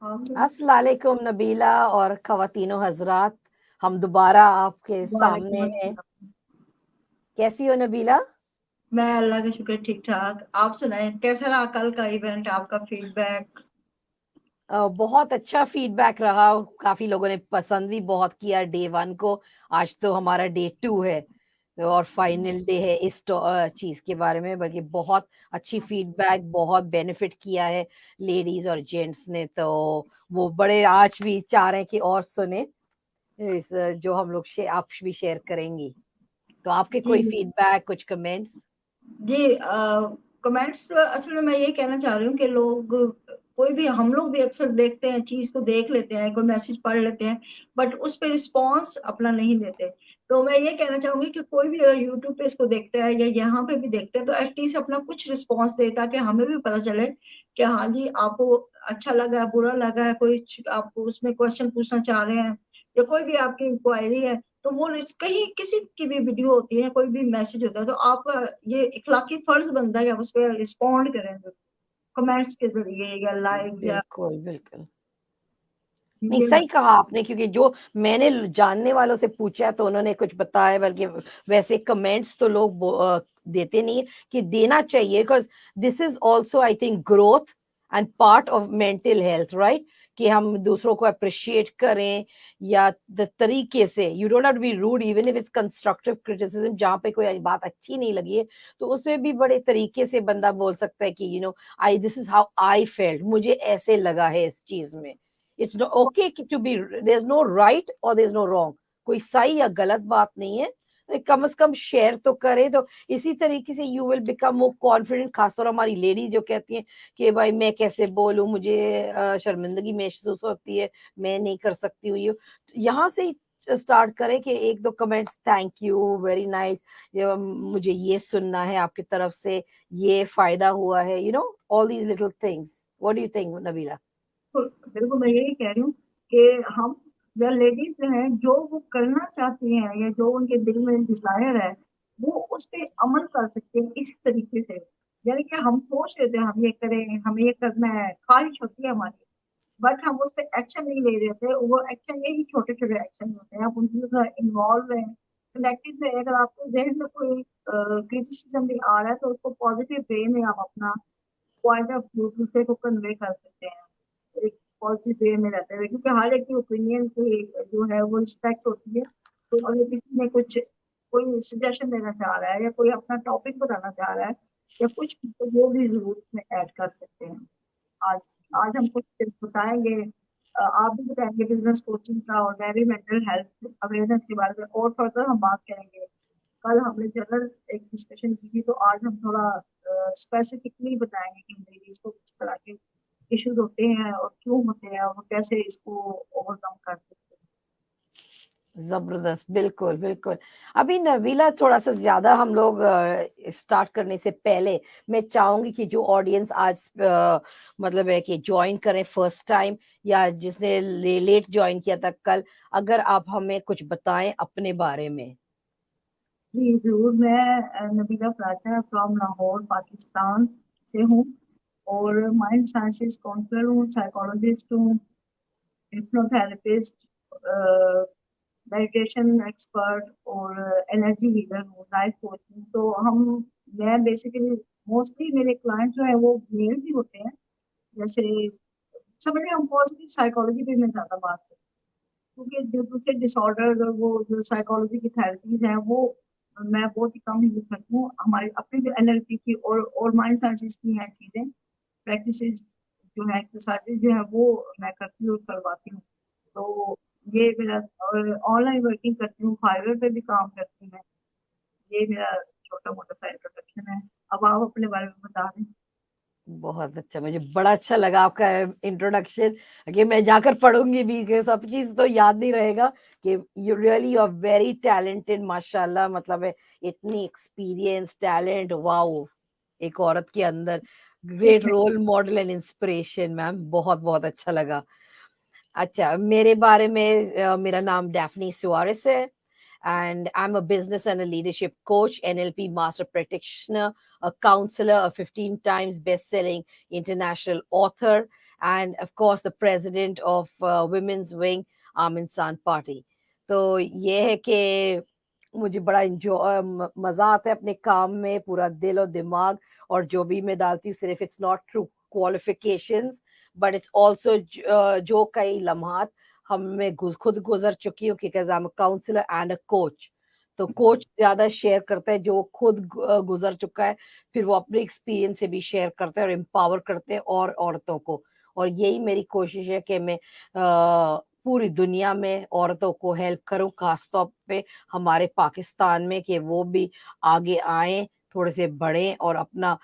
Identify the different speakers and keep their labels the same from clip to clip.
Speaker 1: अस्सलाम वालेकुम नबीला और ख़वातीनो हज़रात, हम दोबारा आपके सामने
Speaker 2: वालेकुम
Speaker 1: हैं।
Speaker 2: अस्सलाम।
Speaker 1: कैसी हो नबीला?
Speaker 2: मैं अल्लाह का शुक्र ठीक ठाक। आप सुनाएं कैसा रहा कल का इवेंट, आपका फीडबैक?
Speaker 1: बहुत अच्छा फीडबैक रहा, काफ़ी लोगों ने पसंद भी बहुत किया डे 1 को। आज तो हमारा डे 2 है और फाइनल डे है इस चीज़ के बारे में, बल्कि बहुत अच्छी फीडबैक, बहुत बेनिफिट किया है लेडीज़ और जेंट्स ने, तो वो बड़े आज भी चाह रहे हैं कि और सुने इस जो हम लोग आप भी शेयर करेंगी। तो आपके
Speaker 2: जी
Speaker 1: कोई फीडबैक, कुछ कमेंट्स?
Speaker 2: जी। कमेंट्स असल में मैं ये कहना चाह रही हूँ कि लोग, कोई भी, हम लोग भी अक्सर देखते हैं, चीज को देख लेते हैं, कोई मैसेज पढ़ लेते हैं, बट उस पर रिस्पॉन्स अपना नहीं देते। तो मैं ये कहना चाहूंगी कि कोई भी अगर यूट्यूब पे इसको देखता है या यहाँ पे भी देखते हैं तो एटलीस्ट अपना कुछ रिस्पॉन्स दे, ताकि हमें भी पता चले कि हाँ जी, आपको अच्छा लगा है, बुरा लगा है, कोई आपको उसमें क्वेश्चन पूछना चाह रहे हैं या कोई भी आपकी इंक्वायरी है। तो वो कहीं किसी की भी वीडियो होती है, कोई भी मैसेज होता है, तो आपका ये इखलाकी फर्ज बनता है कि आप उस पर रिस्पॉन्ड करें, कमेंट्स के जरिए या लाइव या
Speaker 1: बिल्कुल, बिल्कुल। नहीं,
Speaker 2: ये।
Speaker 1: सही कहा आपने, क्योंकि जो मैंने जानने वालों से पूछा तो उन्होंने कुछ बताया, बल्कि वैसे कमेंट्स तो लोग देते नहीं है, कि देना चाहिए, because this is also I think growth and part of mental health, right? कि हम दूसरों को एप्रिशिएट करें या द तरीके से, you don't have to be rude even if it's constructive criticism, जहाँ पे कोई बात अच्छी नहीं लगी है, तो उसमें भी बड़े तरीके से बंदा बोल सकता है कि I this is how I felt, मुझे ऐसे लगा है इस चीज़ में। It's okay to be, there is no right और देयर इज नो रॉन्ग, कोई सही या गलत बात नहीं है, तो कम से कम शेयर तो करे। तो इसी तरीके से you will become more confident, खासतौर हमारी लेडी जो कहती हैं कि भाई मैं कैसे बोलूं, मुझे शर्मिंदगी महसूस होती है, मैं नहीं कर सकती हूँ ये। यहाँ से ही स्टार्ट करें कि एक दो comments, thank you, very nice, मुझे ये सुनना है आपकी तरफ से, ये फायदा हुआ है, all these little things. What do you think Nabila?
Speaker 2: बिल्कुल मैं यही कह रही हूँ कि हम, या लेडीज जो है, जो वो करना चाहती हैं या जो उनके दिल में डिजायर है, वो उस पे अमल कर सकते हैं इस तरीके से। यानी कि हम सोच लेते हैं हम ये करें, हमें ये करना है, ख्वाहिश होती है हमारी, बट हम उस पर एक्शन नहीं ले रहे थे। वो एक्शन, यही छोटे छोटे एक्शन होते हैं, आप उनके साथ इन्वॉल्व रहें, कनेक्टेड रहे। अगर आपके जहन में कोई क्रिटिसिज्म भी आ रहा है तो उसको पॉजिटिव वे में आप अपना पॉइंट ऑफ व्यू दूसरे को कन्वे कर सकते हैं, एक पॉजिटिव वे में रहते हुए, क्योंकि हर एक की ओपिनियन की जो है वो रिस्पेक्ट होती है। तो अगर किसी ने कुछ, कोई सजेशन देना चाह रहा है या कोई अपना टॉपिक बताना चाह रहा है या कुछ भी, तो वो भी जरूर उसमें ऐड कर सकते हैं। आज आज हम कुछ tips बताएंगे, आप भी बताएंगे बिजनेस कोचिंग का, और मैं भी मेंटल हेल्थ अवेयरनेस के बारे में और फर्दर हम बात करेंगे। कल हमने जनरल एक डिस्कशन की थी, तो आज हम थोड़ा स्पेसिफिकली बताएंगे कि लेडीज को किस तरह के इश्यूज होते हैं और क्यों होते हैं और वो कैसे इसको ओवरकम कर सकते
Speaker 1: जबरदस्त, बिल्कुल, बिल्कुल। अभी नबीला, थोड़ा-सा ज़्यादा हम लोग स्टार्ट करने से पहले मैं चाहूँगी कि जो ऑडियंस आज मतलब है कि जॉइन करें फर्स्ट टाइम, या जिसने लेट जॉइन किया था कल, अगर आप हमें कुछ बताएँ अपने बारे में।
Speaker 2: हैं। जी जरूर। मैं नबीला प्राचा फ्रॉम लाहौर पाकिस्तान से हूँ, और माइंड साइंसेस काउंसलर हूँ, साइकोलॉजिस्ट हूँ, हिप्नोथेरेपिस्ट, मेडिटेशन एक्सपर्ट और एनर्जी हीलर हूँ, लाइफ कोचिंग। तो हम, मैं बेसिकली, मोस्टली मेरे क्लाइंट जो है वो मेल भी होते हैं। जैसे समझिए, हम पॉजिटिव साइकोलॉजी पे मैं ज्यादा बात करती हूँ, क्योंकि जो दूसरे डिसऑर्डर और वो जो साइकोलॉजी की थेरेपीज हैं वो मैं बहुत ही कम यूज करती हूँ। हमारी अपनी जो एनएलपी की और माइंड साइंसेस की हैं चीजें, प्रैक्टिस जो है, एक्सरसाइजेज जो है, वो मैं करती हूँ, करवाती हूँ। तो ये मेरा, और ऑनलाइन वर्किंग करती हूँ, फाइवर पे भी काम करती हूँ मैं। ये मेरा छोटा मोटा सा इंट्रोडक्शन है। अब आप अपने बारे में बता दें।
Speaker 1: बहुत अच्छा, मुझे बड़ा अच्छा लगा आपका इंट्रोडक्शन, कि मैं जाकर पढ़ूंगी भी, कि सब चीज तो याद नहीं रहेगा, कि you really you are very talented माशाल्लाह, मतलब है इतनी एक्सपीरियंस, टैलेंट, वाओ, एक औरत के अंदर great role model and inspiration. Ma'am, बहुत बहुत अच्छा लगा। अच्छा, मेरे बारे में मेरा नाम डैफनी सुआरेस है, and I'm a business and a leadership coach, NLP master practitioner, a counselor, a 15 times best-selling international author, and of course the president of women's wing, आम इंसान पार्टी। तो ये है कि मुझे बड़ा मजा आता है अपने काम में, पूरा दिल और दिमाग, और जो भी मैं डालती हूँ सिर्फ it's not through qualifications but it's also जो कई लम्हात मैं खुद गुजर चुकी हूँ, because I am a counsellor and a coach. तो कोच ज्यादा शेयर करता है जो खुद गुजर चुका है, फिर वो अपने एक्सपीरियंस से भी शेयर करते हैं और एम्पावर करते हैं और औरतों को। और यही मेरी कोशिश है कि मैं पूरी दुनिया में औरतों को हेल्प करूं, खासतौर पे हमारे पाकिस्तान में, कि वो भी आगे आए, थोड़े से बढ़े और अपना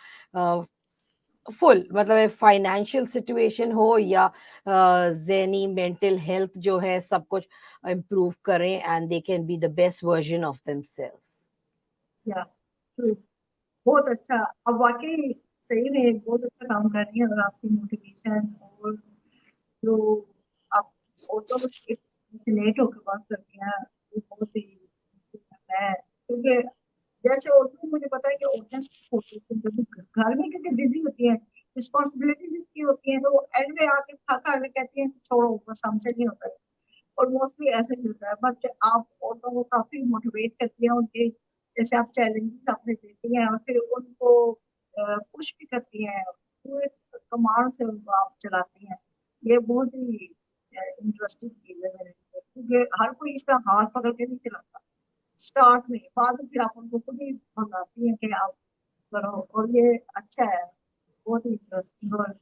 Speaker 1: फुल मतलब फाइनेंशियल सिचुएशन हो या ज़हनी मेंटल हेल्थ जो है सब कुछ इम्प्रूव करें, and they can be the best version of themselves.
Speaker 2: या बहुत अच्छा। अब वाकई सही में बहुत अच्छा काम कर रही है, और आपकी मोटिवेशन और जो आप ऑटो रिलेट होकर बात करती हैं वो बहुत ही है। क्योंकि जैसे औरतों मुझे पता है कि औरतें होती हैं जब घर में क्योंकि बिजी होती हैं, रिस्पॉन्सिबिलिटीज इतनी होती हैं, तो वो एंड में आके थक आके कहती हैं छोड़ो बस हमसे नहीं होता है। और मोस्टली ऐसा ही होता है, बट आप औरतों को काफी मोटिवेट करती हैं, उनके जैसे आप चैलेंजेस अपने देती हैं और फिर उनको पुश भी करती हैं, पूरे कमांड से उनको आप चलाती हैं। ये बहुत ही इंटरेस्टिंग चीज है मेरे लिए, क्योंकि हर कोई इस तरह हाथ पकड़ के नहीं चलाता स्टार्ट में, बाद में फिर आप उनको खुद ही भगाती हैं कि आप करो। और ये अच्छा है, बहुत ही इंटरेस्टिंग और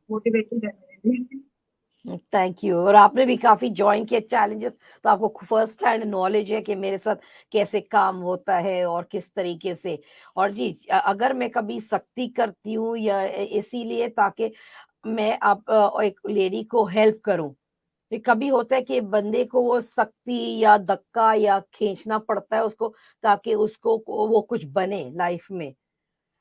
Speaker 2: मोटिवेटिंग है मेरे लिए।
Speaker 1: Thank you. और आपने भी काफी ज्वाइन किया चैलेंजेस, तो आपको फर्स्ट हैंड नॉलेज है कि मेरे साथ कैसे काम होता है और किस तरीके से। और जी अगर मैं कभी सख्ती करती हूँ या इसीलिए ताकि मैं आप एक लेडी को हेल्प करूं, ये कभी होता है कि बंदे को वो सख्ती या धक्का या खींचना पड़ता है उसको, ताकि उसको वो कुछ बने लाइफ में।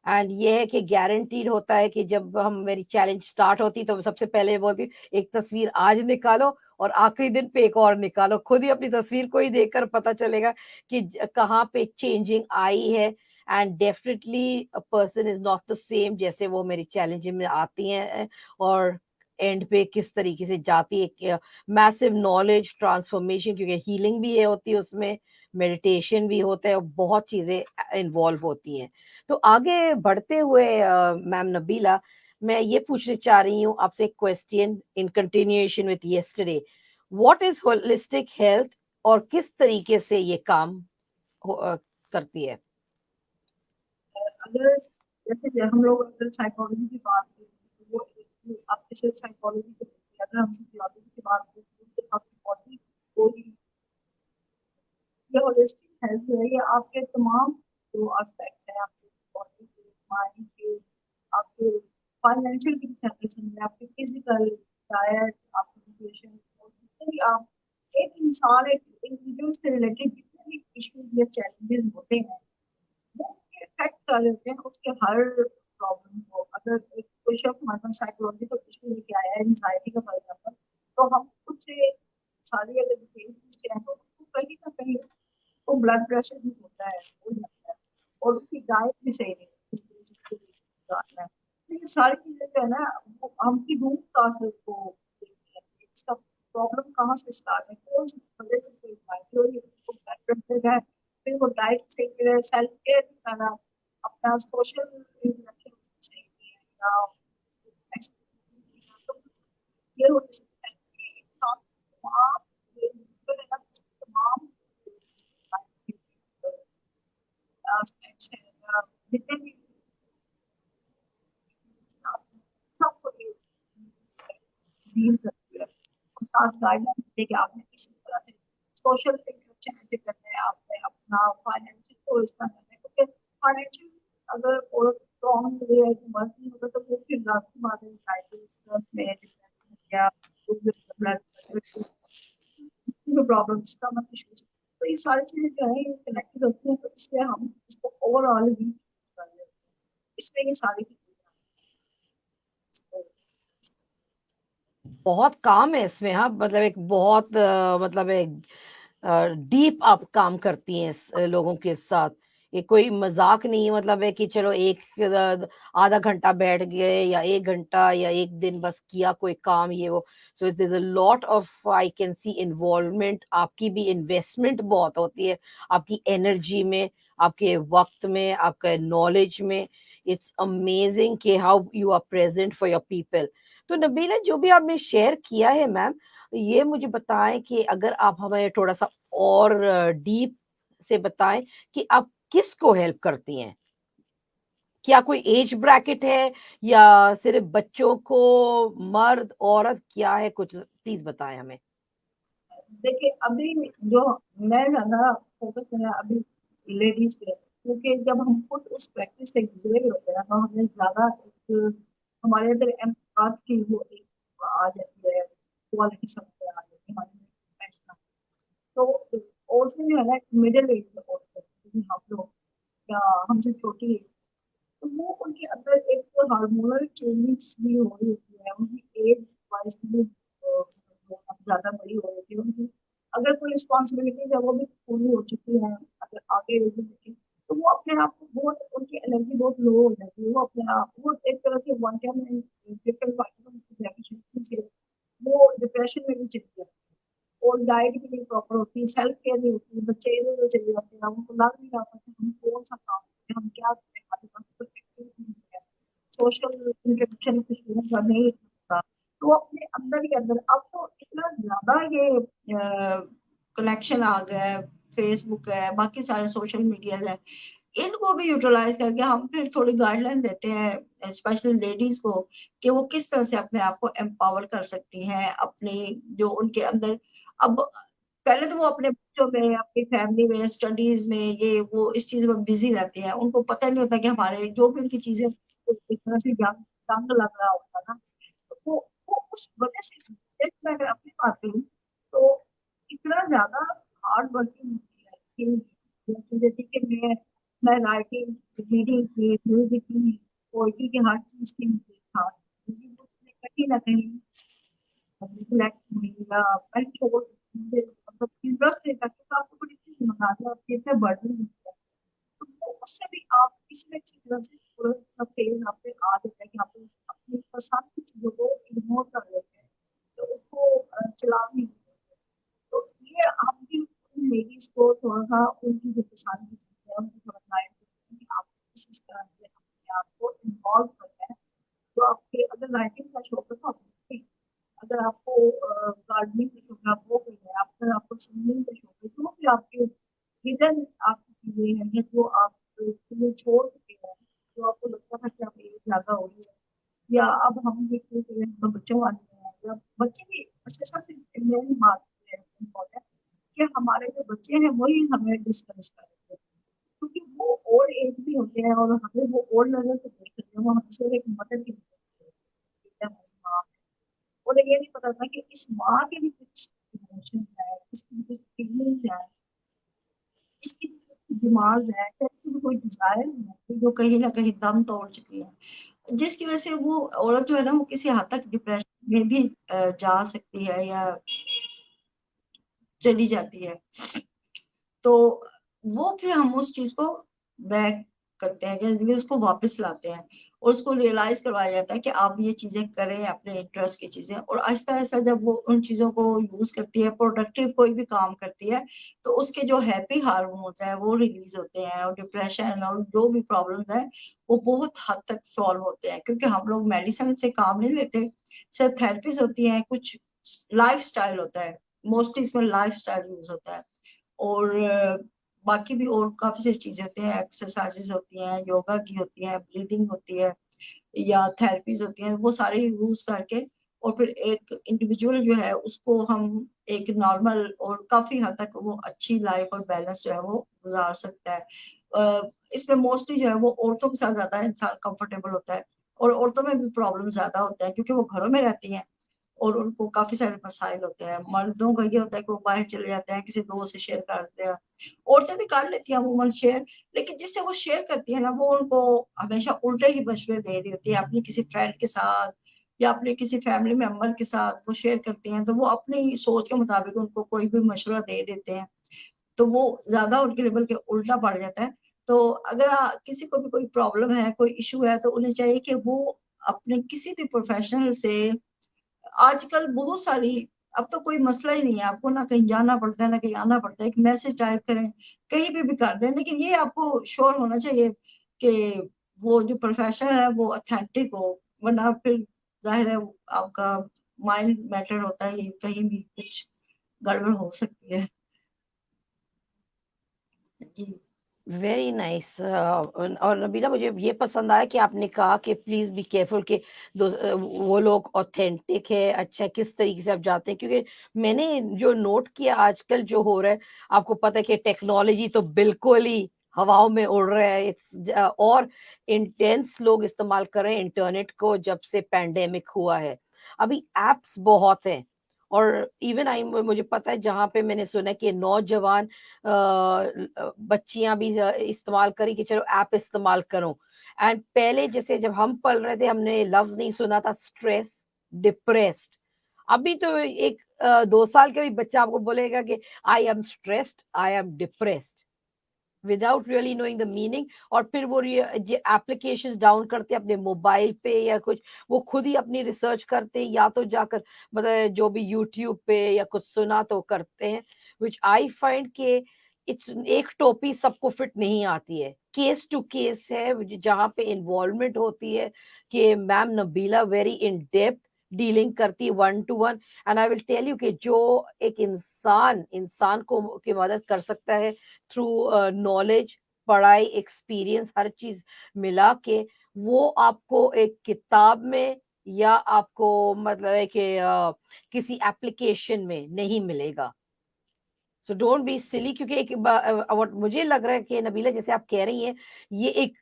Speaker 1: एंड ये है कि गारंटीड होता है कि जब हम मेरी चैलेंज स्टार्ट होती तो सबसे पहले बोलती एक तस्वीर आज निकालो और आखिरी दिन पे एक और निकालो, खुद ही अपनी तस्वीर को ही देखकर पता चलेगा कि कहाँ पे चेंजिंग आई है। And definitely a person is not the same जैसे वो मेरी चैलेंज में आती हैं, और एंड पे किस तरीके से जाती है। मैसिव नॉलेज ट्रांसफॉर्मेशन, क्योंकि हीलिंग भी है होती है उसमें, मेडिटेशन भी होता है और बहुत चीजें इन्वॉल्व होती हैं। तो आगे बढ़ते हुए मैम नबीला, मैं ये पूछना चाह रही हूँ आपसे एक question in continuation with yesterday. What is holistic health और किस तरीके से ये काम करती है?
Speaker 2: अगर जैसे हम लोग अगर साइकोलॉजी की बात करें तो वो आपके सिर्फ साइकोलॉजी के, अगर हम फिजियोलॉजी की बात करें तो सिर्फ आपकी बॉडी को ही, ये होलिस्टिक हेल्थ जो है ये आपके तमाम जो एस्पेक्ट्स हैं आपके बॉडी के, माइंड के, आपके फाइनेंशियल की सेपरेशन में, आपके फिजिकल डाइट, आपके न्यूट्रिशन, जितने भी आप एक इंसान एक इंडिविजुअल से रिलेटेड जितने भी इश्यूज या चैलेंजेस होते हैं वो इफेक्ट कर देते हैं उसके हर प्रॉब्लम को। अगर एक कोई शख्स हमारे पास साइकोलॉजिकल इशू लेके आया है, एंजाइटी का फॉर एग्जाम्पल, तो हम उससे सारी अगर डिटेल्स पूछते हैं तो उसको कहीं ना कहीं तो ब्लड प्रेशर भी होता है, हो जाता है, और उसकी डाइट भी सही नहीं है, इस वजह से उसको जाना है। तो ये सारी चीजें जो है ना वो हमकी रूट काज को देखती है कि इसका प्रॉब्लम कहाँ से स्टार्ट है, कौन सी वजह से स्टार्ट है, और ये उसको ब्लड प्रेशर है, फिर वो डाइट सही नहीं है, सेल्फ केयर नहीं करना, अपना सोशल इंटरेक्शन सही नहीं है, या exercise नहीं है, तो ये हो सकता है कि इंसान तमाम ये जो है ना तमाम aspects हैं, जितने भी सबको डील करती है, और साथ गाइडेंस देके आपने किस तरह से सोशल इंटरेक्शन ऐसे करना है, आपने अपना फाइनेंशियल को इस तरह करना है, क्योंकि फाइनेंशियल अगर और स्ट्रॉन्ग वे है कि वर्क नहीं होगा तो वो फिर लास्ट बात है डायबिटीज में डिप्रेशन या ब्लड प्रॉब्लम स्टमक इश्यूज, तो ये सारी चीजें जो है कनेक्टेड होती हैं, तो इसलिए हम इसको ओवरऑल भी कर लेते हैं, इसमें ये सारी चीजें
Speaker 1: बहुत काम है इसमें, हाँ, मतलब एक बहुत मतलब एक डीप आप काम करती हैं लोगों के साथ। ये कोई मजाक नहीं है, मतलब है कि चलो एक आधा घंटा बैठ गए या 1 घंटा या एक दिन बस किया कोई काम ये वो। So it is a lot of I can see involvement, आपकी भी इन्वेस्टमेंट बहुत होती है, आपकी एनर्जी में, आपके वक्त में, आपके नॉलेज में। इट्स अमेजिंग कि how you are present for your people. तो नबीला, जो भी आपने शेयर किया है मैम, ये मुझे बताएं कि अगर आप हमें थोड़ा सा और डीप से बताएं कि आप किसको हेल्प करती हैं? क्या कोई एज ब्रैकेट है या सिर्फ बच्चों को, मर्द औरत क्या है, कुछ प्लीज बताएं हमें।
Speaker 2: देखिए अभी जो मैं ज्यादा फोकस मेरा अभी लेडीज पे है, क्योंकि जब हम खुद उस प्रैक्टिस से गुजरे हुए होते हैं तो हमें ज्यादा एक हमारे अंदर एम्पाथ की वो एक आ जाती है, क्वालिटी समझ में आ जाती है हमारे में। तो औरतें जो है ना मिडिल एज में औरतें जैसे हम लोग या हमसे छोटी एज, तो वो उनके अंदर एक तो हार्मोनल चेंजेस भी हो रही होती है, उनकी एज वाइज भी ज्यादा बड़ी हो रही है उनकी, अगर कोई रिस्पॉन्सिबिलिटीज है वो भी पूरी हो चुकी है, अगर आगे एज में देखें तो वो अपने आप को बहुत उनकी एनर्जी बहुत लो हो जाती है, वो अपने आप वो एक तरह से वन टाइम डिफरेंट वाइटमिन्स की डेफिशिएंसी से वो डिप्रेशन में भी चली जाती है, और डाइट भी नहीं प्रॉपर होती, सेल्फ केयर नहीं होती, बच्चे इधर उधर चले जाते हैं, उनको लग नहीं रहा कि हम कौन सा काम करें, हम क्या करें, हमारे पास कोई एक्टिविटी नहीं है, सोशल इंटरेक्शन किसी का नहीं होता। तो वो अपने अंदर ही अंदर अब तो इतना ज्यादा ये कनेक्शन आ गया है, फेसबुक है, बाकी सारे सोशल मीडिया है, इनको भी यूटिलाइज करके हम फिर थोड़ी गाइडलाइन देते हैं स्पेशली लेडीज को कि वो किस तरह से अपने आप को एम्पावर कर सकती हैं, अपनी जो उनके अंदर अब पहले तो वो अपने बच्चों में, अपनी फैमिली में, स्टडीज में, ये वो इस चीज में बिजी रहती है, उनको पता नहीं होता कि हमारे जो भी उनकी चीजें एक तरह से जंग लग रहा होता है ना, तो वो उस वजह से मैं अगर अपनी बात करूँ तो इतना ज्यादा हार्ड वर्किंग होती है कि जैसे जैसे कि मैं राइटिंग, रीडिंग की, म्यूजिक की, पोइट्री की, हर चीज की मुझे था, लेकिन उसमें कहीं ना कहीं रिफ्लेक्ट हुई या मैं छोड़ मुझे मतलब इंटरेस्ट नहीं था, क्योंकि आपको बड़ी चीज समझ आता है, आपके इतने बर्डन होते हैं, तो वो उससे भी आप किसी न किसी तरह से थोड़ा सा फेज आप पे आ जाता है कि आप अपनी पसंद की चीजों को इग्नोर कर देते हैं, तो उसको चला भी नहीं देते। तो ये हम भी लेडीज को थोड़ा सा उनकी जो पसंद की चीजें हैं उनको थोड़ा गाइड करते हैं कि आप किस तरह से अपने आप को इन्वॉल्व करते हैं। तो आपके अगर राइटिंग का शौक है तो आप लिखें, अगर आपको गार्डनिंग का शौक है आप वो करिए, अगर आपको सिंगिंग का शौक है तो फिर आपके हिडन आपकी चीजें हैं या जो आप चीजें छोड़ चुके हैं, जो आपको लगता था कि आप ये ज्यादा हो रही है, या अब हम देखते हैं तो बच्चों वाले हैं या बच्चे भी, अच्छा सबसे मेन बात है इम्पोर्टेंट कि हमारे जो बच्चे हैं वही हमें डिस्कस कर रहे हैं, क्योंकि वो ओल्ड एज भी होते हैं और हमें वो ओल्ड नजर से देख रहे हैं, वो हमसे एक मदर की नजर से देखते हैं, हमारी माँ है। उन्हें ये नहीं पता था कि इस माँ के भी कुछ इमोशन है, इसकी भी कुछ फीलिंग्स है, इसकी भी कुछ दिमाग है, इसकी भी कोई डिजायर है जो कहीं ना कहीं दम तोड़ चुकी है, जिसकी वजह से वो औरत जो है ना वो किसी हद तक डिप्रेशन में भी जा सकती है या चली जाती है। तो वो फिर हम उस चीज को बैक करते हैं कि उसको वापस लाते हैं और उसको रियलाइज करवाया जाता है कि आप ये चीजें करें अपने इंटरेस्ट की चीजें, और आहिस्ता आहिस्ता जब वो उन चीजों को यूज करती है, प्रोडक्टिव कोई भी काम करती है, तो उसके जो हैप्पी हार्मोन्स है वो रिलीज होते हैं और डिप्रेशन और जो भी प्रॉब्लम्स है वो बहुत हद तक सॉल्व होते हैं, क्योंकि हम लोग मेडिसिन से काम नहीं लेते, सिर्फ थेरेपीज होती हैं, कुछ लाइफ स्टाइल होता है, मोस्टली इसमें लाइफ स्टाइल यूज होता है, और बाकी भी और काफी सारी चीजें होती हैं, एक्सरसाइजेस होती हैं, योगा की होती है, ब्रीदिंग होती है या थेरेपीज होती हैं, वो सारे यूज करके और फिर एक इंडिविजुअल जो है उसको हम एक नॉर्मल और काफी हद तक वो अच्छी लाइफ और बैलेंस जो है वो गुजार सकता है। इसमें मोस्टली जो है वो औरतों के साथ ज्यादा इंसान कंफर्टेबल होता है, और औरतों में भी प्रॉब्लम ज्यादा होता है क्योंकि वो घरों में रहती हैं और उनको काफी सारे मसाइल होते हैं। मर्दों का ये होता है कि वो बाहर चले जाते हैं, किसी दोस्त से शेयर करते हैं, औरतें भी कर लेती हैं अमूमन शेयर, लेकिन जिससे वो शेयर करती है ना वो उनको हमेशा उल्टे ही मशवरे दे रही होती है, अपनी किसी फ्रेंड के साथ या अपने किसी फैमिली मेंबर के साथ वो शेयर करती हैं, तो वो अपनी सोच के मुताबिक उनको कोई भी मशवरा दे देते हैं, तो वो ज्यादा उनके लेवल के उल्टा पड़ जाता है। तो अगर किसी को भी कोई प्रॉब्लम है, कोई इशू है, तो उन्हें चाहिए कि वो अपने किसी भी प्रोफेशनल से, आजकल बहुत सारी, अब तो कोई मसला ही नहीं है, आपको ना कहीं जाना पड़ता है ना कहीं आना पड़ता है, एक मैसेज टाइप करें कहीं पे भी कर दें, लेकिन ये आपको श्योर होना चाहिए कि वो जो प्रोफेशन है वो ऑथेंटिक हो, वरना फिर जाहिर है आपका माइंड मैटर होता है, कहीं भी कुछ गड़बड़ हो सकती है। जी
Speaker 1: वेरी नाइस। और नबीला, मुझे ये पसंद आया कि आपने कहा कि प्लीज बी केयरफुल कि वो लोग ऑथेंटिक है, अच्छा किस तरीके से आप जाते हैं, क्योंकि मैंने जो नोट किया आजकल जो हो रहा है, आपको पता है कि टेक्नोलॉजी तो बिल्कुल ही हवाओं में उड़ रहा है। और इंटेंस लोग इस्तेमाल कर रहे हैं इंटरनेट को जब से पैंडेमिक हुआ है। अभी एप्स बहुत हैं, और इवन आई मुझे पता है जहां पे मैंने सुना है कि नौजवान बच्चियां भी इस्तेमाल करी कि चलो ऐप इस्तेमाल करो। एंड पहले जैसे जब हम पढ़ रहे थे हमने लफ्ज नहीं सुना था स्ट्रेस, डिप्रेस्ड। अभी तो एक 2 साल का भी बच्चा आपको बोलेगा कि I am stressed, I am depressed, without really knowing the meaning. और फिर वो एप्लीकेशन डाउन करते अपने मोबाइल पे या कुछ, वो खुद ही अपनी रिसर्च करते हैं, या तो जाकर मतलब जो भी यूट्यूब पे या कुछ सुना तो करते हैं, विच आई फाइंड के इट्स एक टोपी सबको फिट नहीं आती है, केस टू केस है जहाँ पे इन्वॉल्वमेंट होती है। कि ma'am Nabila very in depth dealing करती है 1 to 1। And I will tell you कि जो एक इंसान इंसान को की मदद कर सकता है थ्रू नॉलेज, पढ़ाई, एक्सपीरियंस, हर चीज मिला के, वो आपको एक किताब में या आपको मतलब है कि किसी एप्लीकेशन में नहीं मिलेगा। सो डोंट बी सिली, क्योंकि एक what मुझे लग रहा है कि नबीला जैसे आप कह रही हैं, ये एक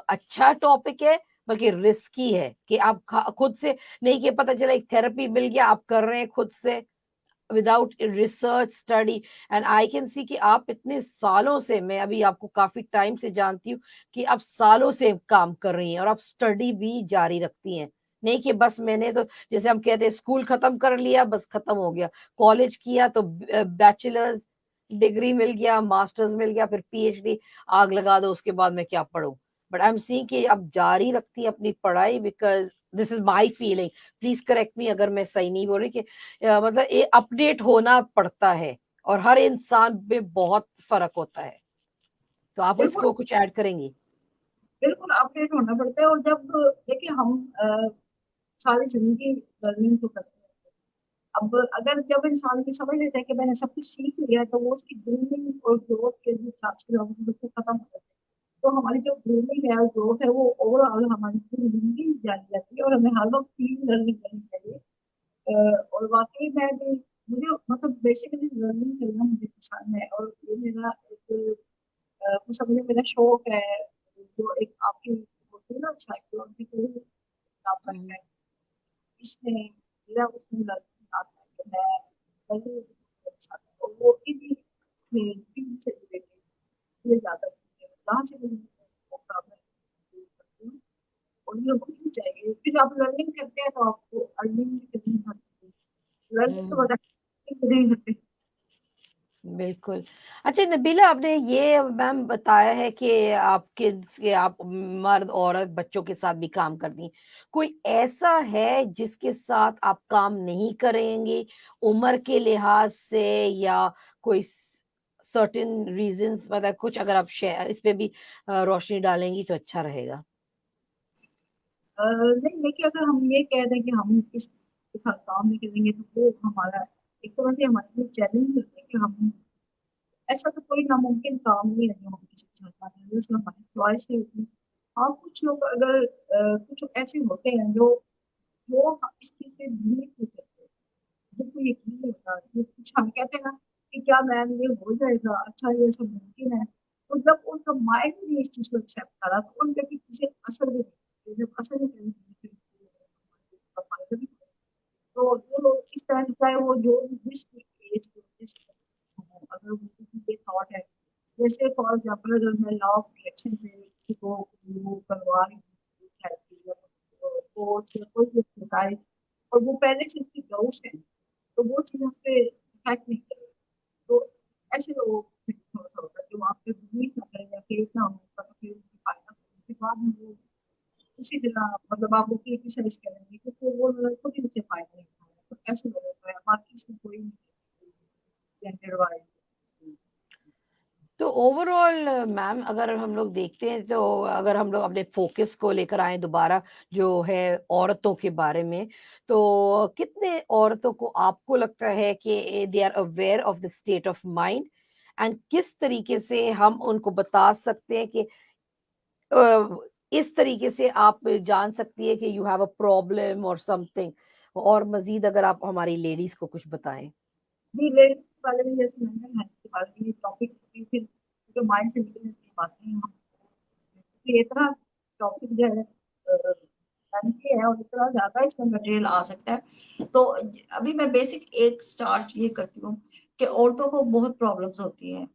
Speaker 1: अच्छा टॉपिक है, बल्कि रिस्की है कि आप खुद से नहीं, कि पता चला एक थेरेपी मिल गया आप कर रहे हैं खुद से without research study. And I can see कि आप इतने सालों से, मैं अभी आपको काफी टाइम से जानती हूँ कि आप सालों से काम कर रही हैं और आप स्टडी भी जारी रखती हैं। नहीं कि बस मैंने तो, जैसे हम कहते हैं स्कूल खत्म कर लिया बस खत्म हो गया, कॉलेज किया तो बैचलर्स डिग्री मिल गया, मास्टर्स मिल गया, फिर पीएचडी, आग लगा दो उसके बाद मैं क्या पढूं। बट आई एम सीइंग कि आप जारी रखती हैं अपनी पढ़ाई, because this is my feeling, please correct मी अगर मैं सही नहीं बोल रही, कि मतलब ये अपडेट होना पड़ता है और हर इंसान में बहुत फर्क होता है। तो आप
Speaker 2: बिल्कुल,
Speaker 1: इसको कुछ ऐड करेंगी?
Speaker 2: बिल्कुल अपडेट होना पड़ता है। और जब देखिए हम सारी जिंदगी लर्निंग तो करते हैं, अब अगर जब इंसान की समझ लेता है कि मैंने सब कुछ सीख लिया है, तो वो उसकी ग्रूमिंग और ग्रोथ के जो चांसेस है वो बिल्कुल खत्म हो जाते हैं। तो हमारी जो ग्रूमिंग है और ग्रोथ है वो ओवरऑल हमारी पूरी जिंदगी जारी रहती है, और हमें हर वक्त की लर्निंग करनी चाहिए। और वाकई मैं भी, मुझे मतलब बेसिकली लर्निंग करना मुझे पसंद है, और ये मेरा एक वो समझे मेरा शौक है। जो एक आपकी होती है ना साइकोलॉजिकल किताब
Speaker 1: हम्म,
Speaker 2: है, इसमें मेरा उसमें लर्निंग आता है कि मैं लर्निंग कर सकता हूँ, और वो इसी फील्ड से रिलेटेड ये ज्यादा चीजें हैं। जहाँ से मुझे मौका मैं यूज करती हूँ, और ये होनी चाहिए। फिर आप लर्निंग करते हैं तो आपको अर्निंग भी करनी पड़ती है, लर्निंग तो
Speaker 1: हम्म,
Speaker 2: बता नहीं करते।
Speaker 1: बिल्कुल। अच्छा नबीला, आपने ये मैम बताया है कि आप किड्स के, आप मर्द औरत बच्चों के साथ भी काम करती हैं। कोई ऐसा है जिसके साथ आप काम नहीं करेंगे उम्र के लिहाज से, या कोई सर्टेन रीजंस, मतलब कुछ अगर आप इस पे भी रोशनी डालेंगी तो अच्छा रहेगा।
Speaker 2: नहीं, देखिए अगर हम ये कह दें कि हम इसके साथ काम नहीं करेंगे, तो वो हमारा एक तरह से हमारे लिए चैलेंज होता है कि हम, ऐसा तो कोई नामुमकिन काम नहीं है जो हम किसी के साथ काम करें, उसमें हमारी चॉइस है होती। हाँ, कुछ लोग अगर कुछ ऐसे होते हैं जो जो इस चीज पे बिलीव नहीं करते, जिनको यकीन नहीं होता, जो कुछ हम कहते हैं ना कि क्या मैम ये हो जाएगा, अच्छा ये सब मुमकिन है, तो जब उनका माइंड भी इस चीज को एक्सेप्ट करा तो उन पे भी चीजें असर भी करती है। जब असर नहीं करेंगी फिर उनका फायदा भी होगा। तो जो लोग इस तरह से, चाहे वो जो भी जिस भी एज के जिस अगर उनकी ये थॉट है, जैसे फॉर एग्जाम्पल अगर मैं लॉ ऑफ अट्रैक्शन पे किसी को वो करवा रही हूँ थेरेपी या कोर्स या कोई भी एक्सरसाइज, और वो पहले से उसकी डाउट्स है, तो वो चीज उस पर इफेक्ट नहीं करेगी। तो ऐसे लोग थोड़ा सा होता है कि वो आप पे बिलीव ना करें या फेथ ना हो, पर फिर उनकी फायदा उसके बाद में वो उसी तरह मतलब आपको क्रिटिसाइज करेंगे क्योंकि वो लोग खुद ही उससे फायदा नहीं उठा रहे, तो ऐसे लोगों को है, बाकी इसमें कोई नहीं जेंडर वाइज।
Speaker 1: तो ओवरऑल मैम अगर हम लोग देखते हैं तो अगर हम लोग अपने फोकस को लेकर आए दोबारा जो है औरतों के बारे में, तो कितने औरतों को आपको लगता है कि they are aware of the state of mind and किस तरीके से हम उनको बता सकते हैं कि अ, इस तरीके से आप जान सकती है कि यू हैव अ प्रॉब्लम और समथिंग, और मज़ीद अगर आप हमारी लेडीज़ को कुछ बताएँ?
Speaker 2: जी, लेडीज़ के बारे में जैसे मैंने हेल्थ के बारे में ये टॉपिक फिर जो माइंड से निकलने की बातें हैं क्योंकि इतना टॉपिक जो है लेंथी है और इतना ज़्यादा इसमें मटेरियल आ सकता है। तो अभी मैं बेसिक एक स्टार्ट ये करती हूँ कि औरतों को बहुत प्रॉब्लम्स होती हैं।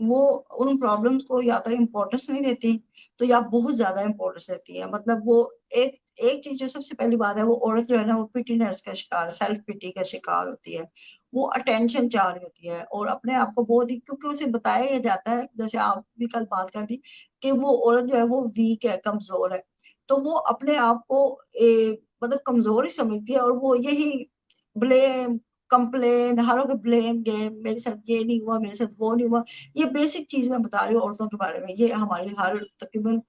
Speaker 2: वो उन प्रॉब्लम्स को या तो इम्पोर्टेंस नहीं देती, तो या बहुत ज़्यादा इम्पोर्टेंस देती है। मतलब वो एक एक चीज़ जो सबसे पहली बात है, वो औरत जो है ना वो पिटीनेस का शिकार, सेल्फ पिटी का शिकार होती है। वो अटेंशन चाह रही होती है और अपने आप को बहुत ही क्योंकि उसे बताया ये जाता है, जैसे आप भी कल बात कर दी कि वो औरत जो है वो वीक है, कमज़ोर है। तो वो अपने आप को मतलब कमज़ोर ही समझती है और वो यही ब्लेम, कंप्लेन, हर वक़्त ब्लेम गेम, मेरे साथ ये नहीं हुआ, मेरे साथ वो नहीं हुआ। ये बेसिक चीज़ मैं बता रही हूँ औरतों के बारे में। ये हमारी हर तकरीबन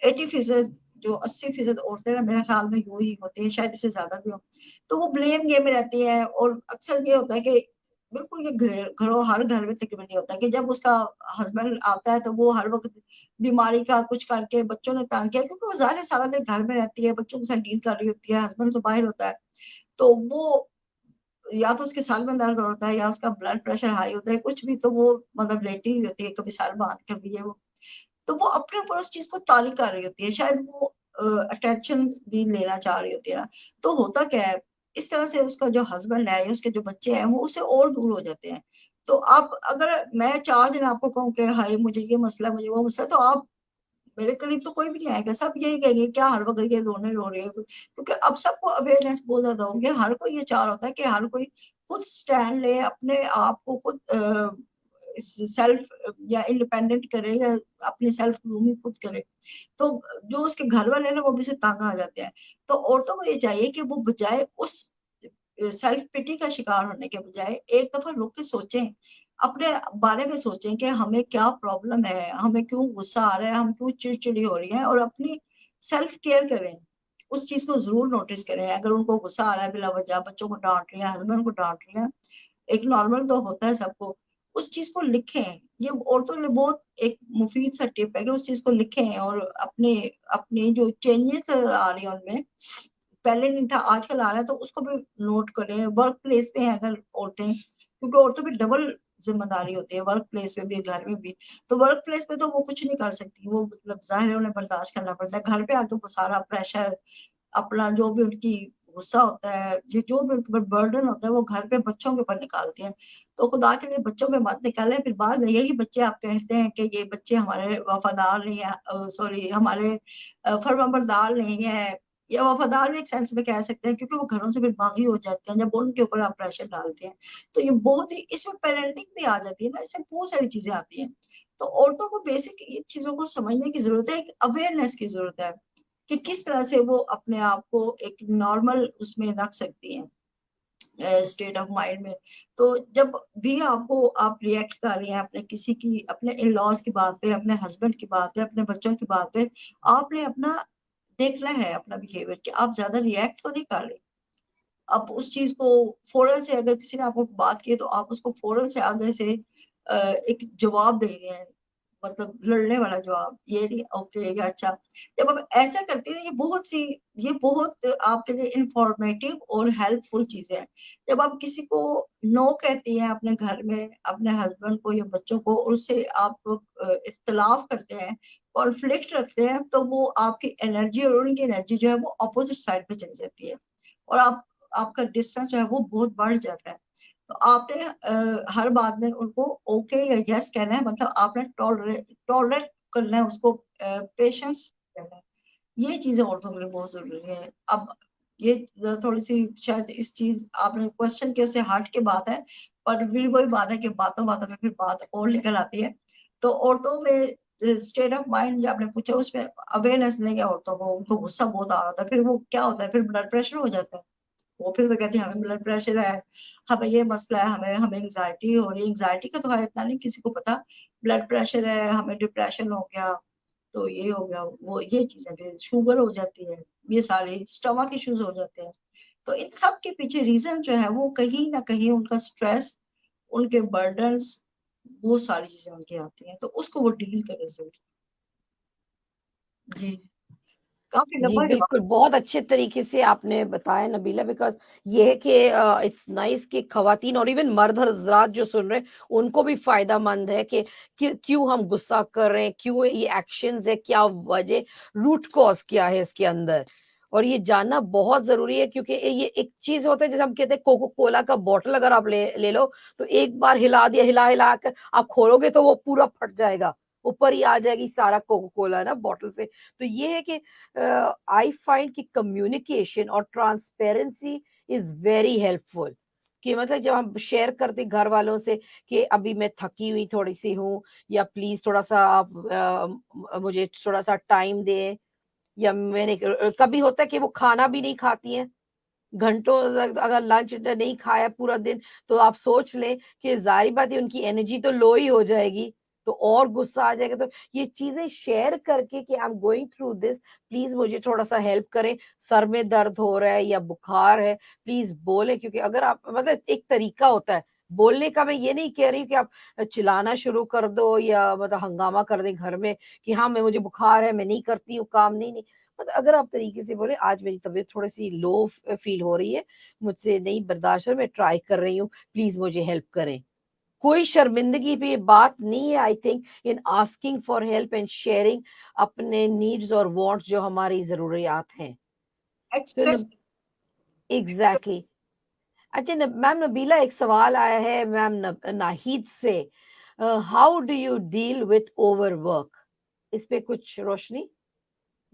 Speaker 2: 80% जो 80% औरतें ना मेरे ख्याल में यूँ ही होती हैं, शायद इससे ज़्यादा भी हो। तो वो ब्लेम गेम में रहती हैं और अक्सर ये होता है कि बिल्कुल ये घरों हर घर में तकरीबन ये होता है कि जब उसका हस्बैंड आता है तो वो हर वक़्त बीमारी का कुछ करके बच्चों ने तंग किया क्योंकि वो ज़ाहिर है सारा दिन घर में रहती है, बच्चों के साथ डील कर रही होती है, हस्बैंड तो बाहर होता है। तो वो या तो उसके सर में दर्द होता है या उसका ब्लड प्रेशर हाई होता है, कुछ भी तो वो मतलब लेटी हुई होती है, कभी सर बाँध, कभी ये वो। तो वो अपने ऊपर उस चीज़ को तारी कर रही होती है, शायद वो अटेंशन भी लेना चाह रही होती है ना। तो होता क्या है, इस तरह से उसका जो हस्बैंड है या उसके जो बच्चे हैं, वो उससे और दूर हो जाते हैं। तो आप अगर मैं 4 दिन आपको कहूँ कि हाय मुझे ये मसला है, मुझे वो मसला है, तो आप मेरे करीब तो कोई भी नहीं आएगा, सब यही कहेंगे क्या हर वक़्त ये रोने रो रही है, क्योंकि अब सबको अवेयरनेस बहुत ज़्यादा हो गया, हर कोई ये चाह रहा होता है कि हर कोई खुद स्टैंड ले, अपने आप को खुद सेल्फ या इंडिपेंडेंट करे या अपनी सेल्फ ग्रूमिंग खुद करे। तो जो उसके घर वाले हैं ना वो भी उससे तंग आ जाते हैं। तो औरतों को ये चाहिए कि वो बजाय उस सेल्फ पिटी का शिकार होने के बजाय एक दफ़ा रुक के सोचें, अपने बारे में सोचें कि हमें क्या प्रॉब्लम है, हमें क्यों गुस्सा आ रहा है, हम क्यों चिड़चिड़ी हो रही हैं और अपनी सेल्फ केयर करें। उस चीज़ को ज़रूर नोटिस करें, अगर उनको गुस्सा आ रहा है बिला वजह, बच्चों को डाँट रही हैं, हस्बैंड को डाँट रही हैं, एक नॉर्मल तो होता है सबको, उस चीज़ को लिखें। ये औरतों के लिए बहुत एक मुफ़ीद सा टिप है कि उस चीज़ को लिखें और अपने अपने जो चेंजेज़ आ रही हैं उनमें, पहले नहीं था, आजकल आ रहा है तो उसको भी नोट करें। वर्क प्लेस पे हैं अगर औरतें, क्योंकि औरतों पे डबल ज़िम्मेदारी होती है, वर्क प्लेस पे भी, घर में भी। तो वर्क प्लेस पे तो वो कुछ नहीं कर सकती, वो मतलब ज़ाहिर है उन्हें बर्दाश्त करना पड़ता है। घर पे आके वो सारा प्रेशर, अपना जो भी उनकी गुस्सा होता है, ये जो भी उनके ऊपर बर्डन होता है, वो घर पे बच्चों के ऊपर निकालती हैं। तो खुदा के लिए बच्चों पे मत निकालें, फिर बाद में यही बच्चे आप कहते हैं कि ये बच्चे हमारे वफ़ादार नहीं है, सॉरी हमारे फर्माबरदार नहीं है, या वफ़ादार भी एक सेंस में कह सकते हैं क्योंकि वो घरों से फिर बागी हो जाते हैं, जब उनके ऊपर आप प्रेशर डालते हैं। तो ये बहुत ही इसमें पेरेंटिंग भी आ जाती है ना, इसमें बहुत सारी चीज़ें आती हैं। तो औरतों को बेसिक इन चीज़ों को समझने की ज़रूरत है, एक अवेयरनेस की ज़रूरत है। कि किस तरह से वो अपने आप को एक नॉर्मल उसमें रख सकती हैं स्टेट ऑफ माइंड में। तो जब भी आपको आप रिएक्ट कर रही हैं अपने किसी की अपने इन-लॉज़ की बात पे, अपने हस्बैंड की बात पे, अपने बच्चों की बात पे, आपने अपना देखना है अपना बिहेवियर कि आप ज़्यादा रिएक्ट तो नहीं कर रही। आप उस चीज़ को फ़ौरन से अगर किसी ने आपको बात की है तो आप उसको फ़ौरन से आगे से एक जवाब दे रहे हैं, मतलब लड़ने वाला जवाब, ये नहीं ओके या अच्छा। जब आप ऐसा करते हैं ये बहुत आपके लिए इन्फॉर्मेटिव और हेल्पफुल चीज़ें हैं। जब आप किसी को नो कहती हैं अपने घर में, अपने हस्बैंड को या बच्चों को और उससे आप इख्तिलाफ करते हैं, कॉन्फ्लिक्ट रखते हैं, तो वो आपकी एनर्जी और उनकी एनर्जी जो है वो अपोज़िट साइड पे चली जाती है और आपका डिस्टेंस जो है वो बहुत बढ़ जाता है। तो आपने हर बात में उनको ओके या यस कहना है, मतलब आपने टॉलरेट करना है उसको, पेशेंस करना है। ये चीज़ें औरतों के लिए बहुत ज़रूरी है। अब ये थोड़ी-सी शायद इस चीज़ आपने क्वेश्चन के उससे हट के बात है, पर फिर वही बात है कि बातों बातों में फिर बात और निकल आती है। तो औरतों में स्टेट ऑफ माइंड जो आपने पूछा उसमें अवेयरनेस नहीं है औरतों को, उनको गुस्सा बहुत आ रहा था, फिर वो क्या होता है, फिर ब्लड प्रेशर हो जाता है। वो फिर वो कहती है हमें ब्लड प्रेशर है, हमें ये मसला है, हमें हमें एंग्जाइटी हो रही है। एंग्जाइटी का तो खैर इतना नहीं किसी को पता, ब्लड प्रेशर है, हमें डिप्रेशन हो गया, तो ये हो गया, वो ये चीजें, फिर शुगर हो जाती है, ये सारे स्टमक इश्यूज हो जाते हैं। तो इन सब के पीछे रीजन जो है वो कहीं ना कहीं उनका स्ट्रेस, उनके बर्डन्स, वो सारी चीजें उनकी आती हैं, तो उसको वो डील करे जरूर। जी, काफी
Speaker 1: जी
Speaker 2: लंबा जवाब।
Speaker 1: बिल्कुल, बहुत अच्छे तरीके से आपने बताया नबीला, बिकॉज़ ये है कि इट्स नाइस कि ख़वातीन और इवन मर्द हज़रात जो सुन रहे हैं, उनको भी फ़ायदेमंद है कि क्यों हम गुस्सा कर रहे हैं, क्यों ये एक्शंस है, क्या वजह, रूट कॉज़ क्या है इसके अंदर। और ये जानना बहुत ज़रूरी है, क्योंकि ये एक चीज़ होता है, जैसे हम कहते हैं कोको कोला का बॉटल अगर आप ले ले लो, तो एक बार हिला दिया, हिला-हिला कर आप खोलोगे तो वो पूरा फट जाएगा, ऊपर ही आ जाएगी सारा कोको कोला ना बॉटल से। तो ये है कि आई फाइंड कि कम्युनिकेशन और ट्रांसपेरेंसी इज वेरी हेल्पफुल, कि मतलब जब हम शेयर करते घर वालों से कि अभी मैं थकी हुई थोड़ी सी हूँ, या प्लीज थोड़ा सा आप मुझे थोड़ा सा टाइम दें, या मैंने कभी होता है कि वो खाना भी नहीं खाती हैं घंटों, अगर लंच नहीं खाया पूरा दिन, तो आप सोच लें कि ज़ाहिर बात है उनकी एनर्जी तो लो ही हो जाएगी, तो और गुस्सा आ जाएगा। तो ये चीज़ें शेयर करके कि I am going through this, please मुझे थोड़ा-सा हेल्प करें, सर में दर्द हो रहा है या बुखार है, प्लीज़ बोलें, क्योंकि अगर आप मतलब एक तरीका होता है बोलने का। मैं ये नहीं कह रही हूँ कि आप चिल्लाना शुरू कर दो या मतलब हंगामा कर दें घर में कि हाँ, मैं मुझे बुखार है, मैं नहीं करती हूँ काम, नहीं, नहीं। मतलब अगर आप तरीके से बोले, आज मेरी तबीयत थोड़ी-सी लो फील हो रही है, मुझसे नहीं बर्दाश्त हो रहा, मैं ट्राई कर रही हूँ, प्लीज़ मुझे हेल्प करें। कोई शर्मिंदगी पे बात नहीं है I think in asking for help and sharing अपने नीड्स और वांट्स जो हमारी ज़रूरियात हैं। तो
Speaker 2: एक्सप्रेस।
Speaker 1: न एग्ज़ैक्टली। अच्छा मैम नबीला, एक सवाल आया है मैम नाहिद से, how do you deal with overwork? इस पे कुछ रोशनी?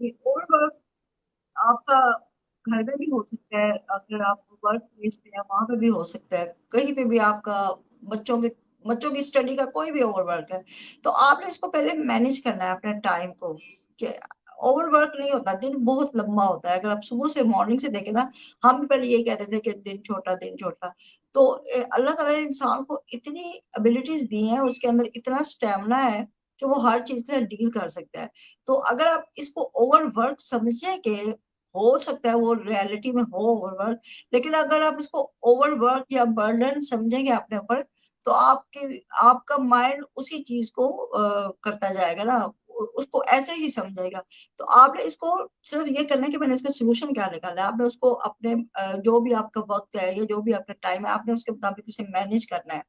Speaker 2: और आपका घर में भी हो सकता है, अगर आप वर्क प्लेस पे हैं वहां पे भी हो सकता है, कहीं पे भी आपका बच्चों के बच्चों की स्टडी का कोई भी ओवरवर्क है, तो आपने इसको पहले मैनेज करना है अपने टाइम को, कि ओवरवर्क नहीं होता, दिन बहुत लंबा होता है। अगर आप सुबह से मॉर्निंग से देखें ना, हम भी पहले यही कहते थे कि दिन छोटा। तो अल्लाह ताला ने इंसान को इतनी एबिलिटीज दी हैं, उसके अंदर इतना स्टेमिना है कि वो हर चीज से डील कर सकता है। तो अगर आप इसको ओवरवर्क समझे कि हो सकता है वो रियलिटी में हो ओवरवर्क, लेकिन अगर आप इसको ओवरवर्क या बर्डन समझेंगे अपने ऊपर, तो आपके आपका माइंड उसी चीज को करता जाएगा ना, उसको ऐसे ही समझेगा। तो आपने इसको सिर्फ ये करना है कि मैंने इसका सोल्यूशन क्या निकाला है, आपने उसको अपने जो भी आपका वक्त है या जो भी आपका टाइम है, आपने उसके मुताबिक उसे मैनेज करना है।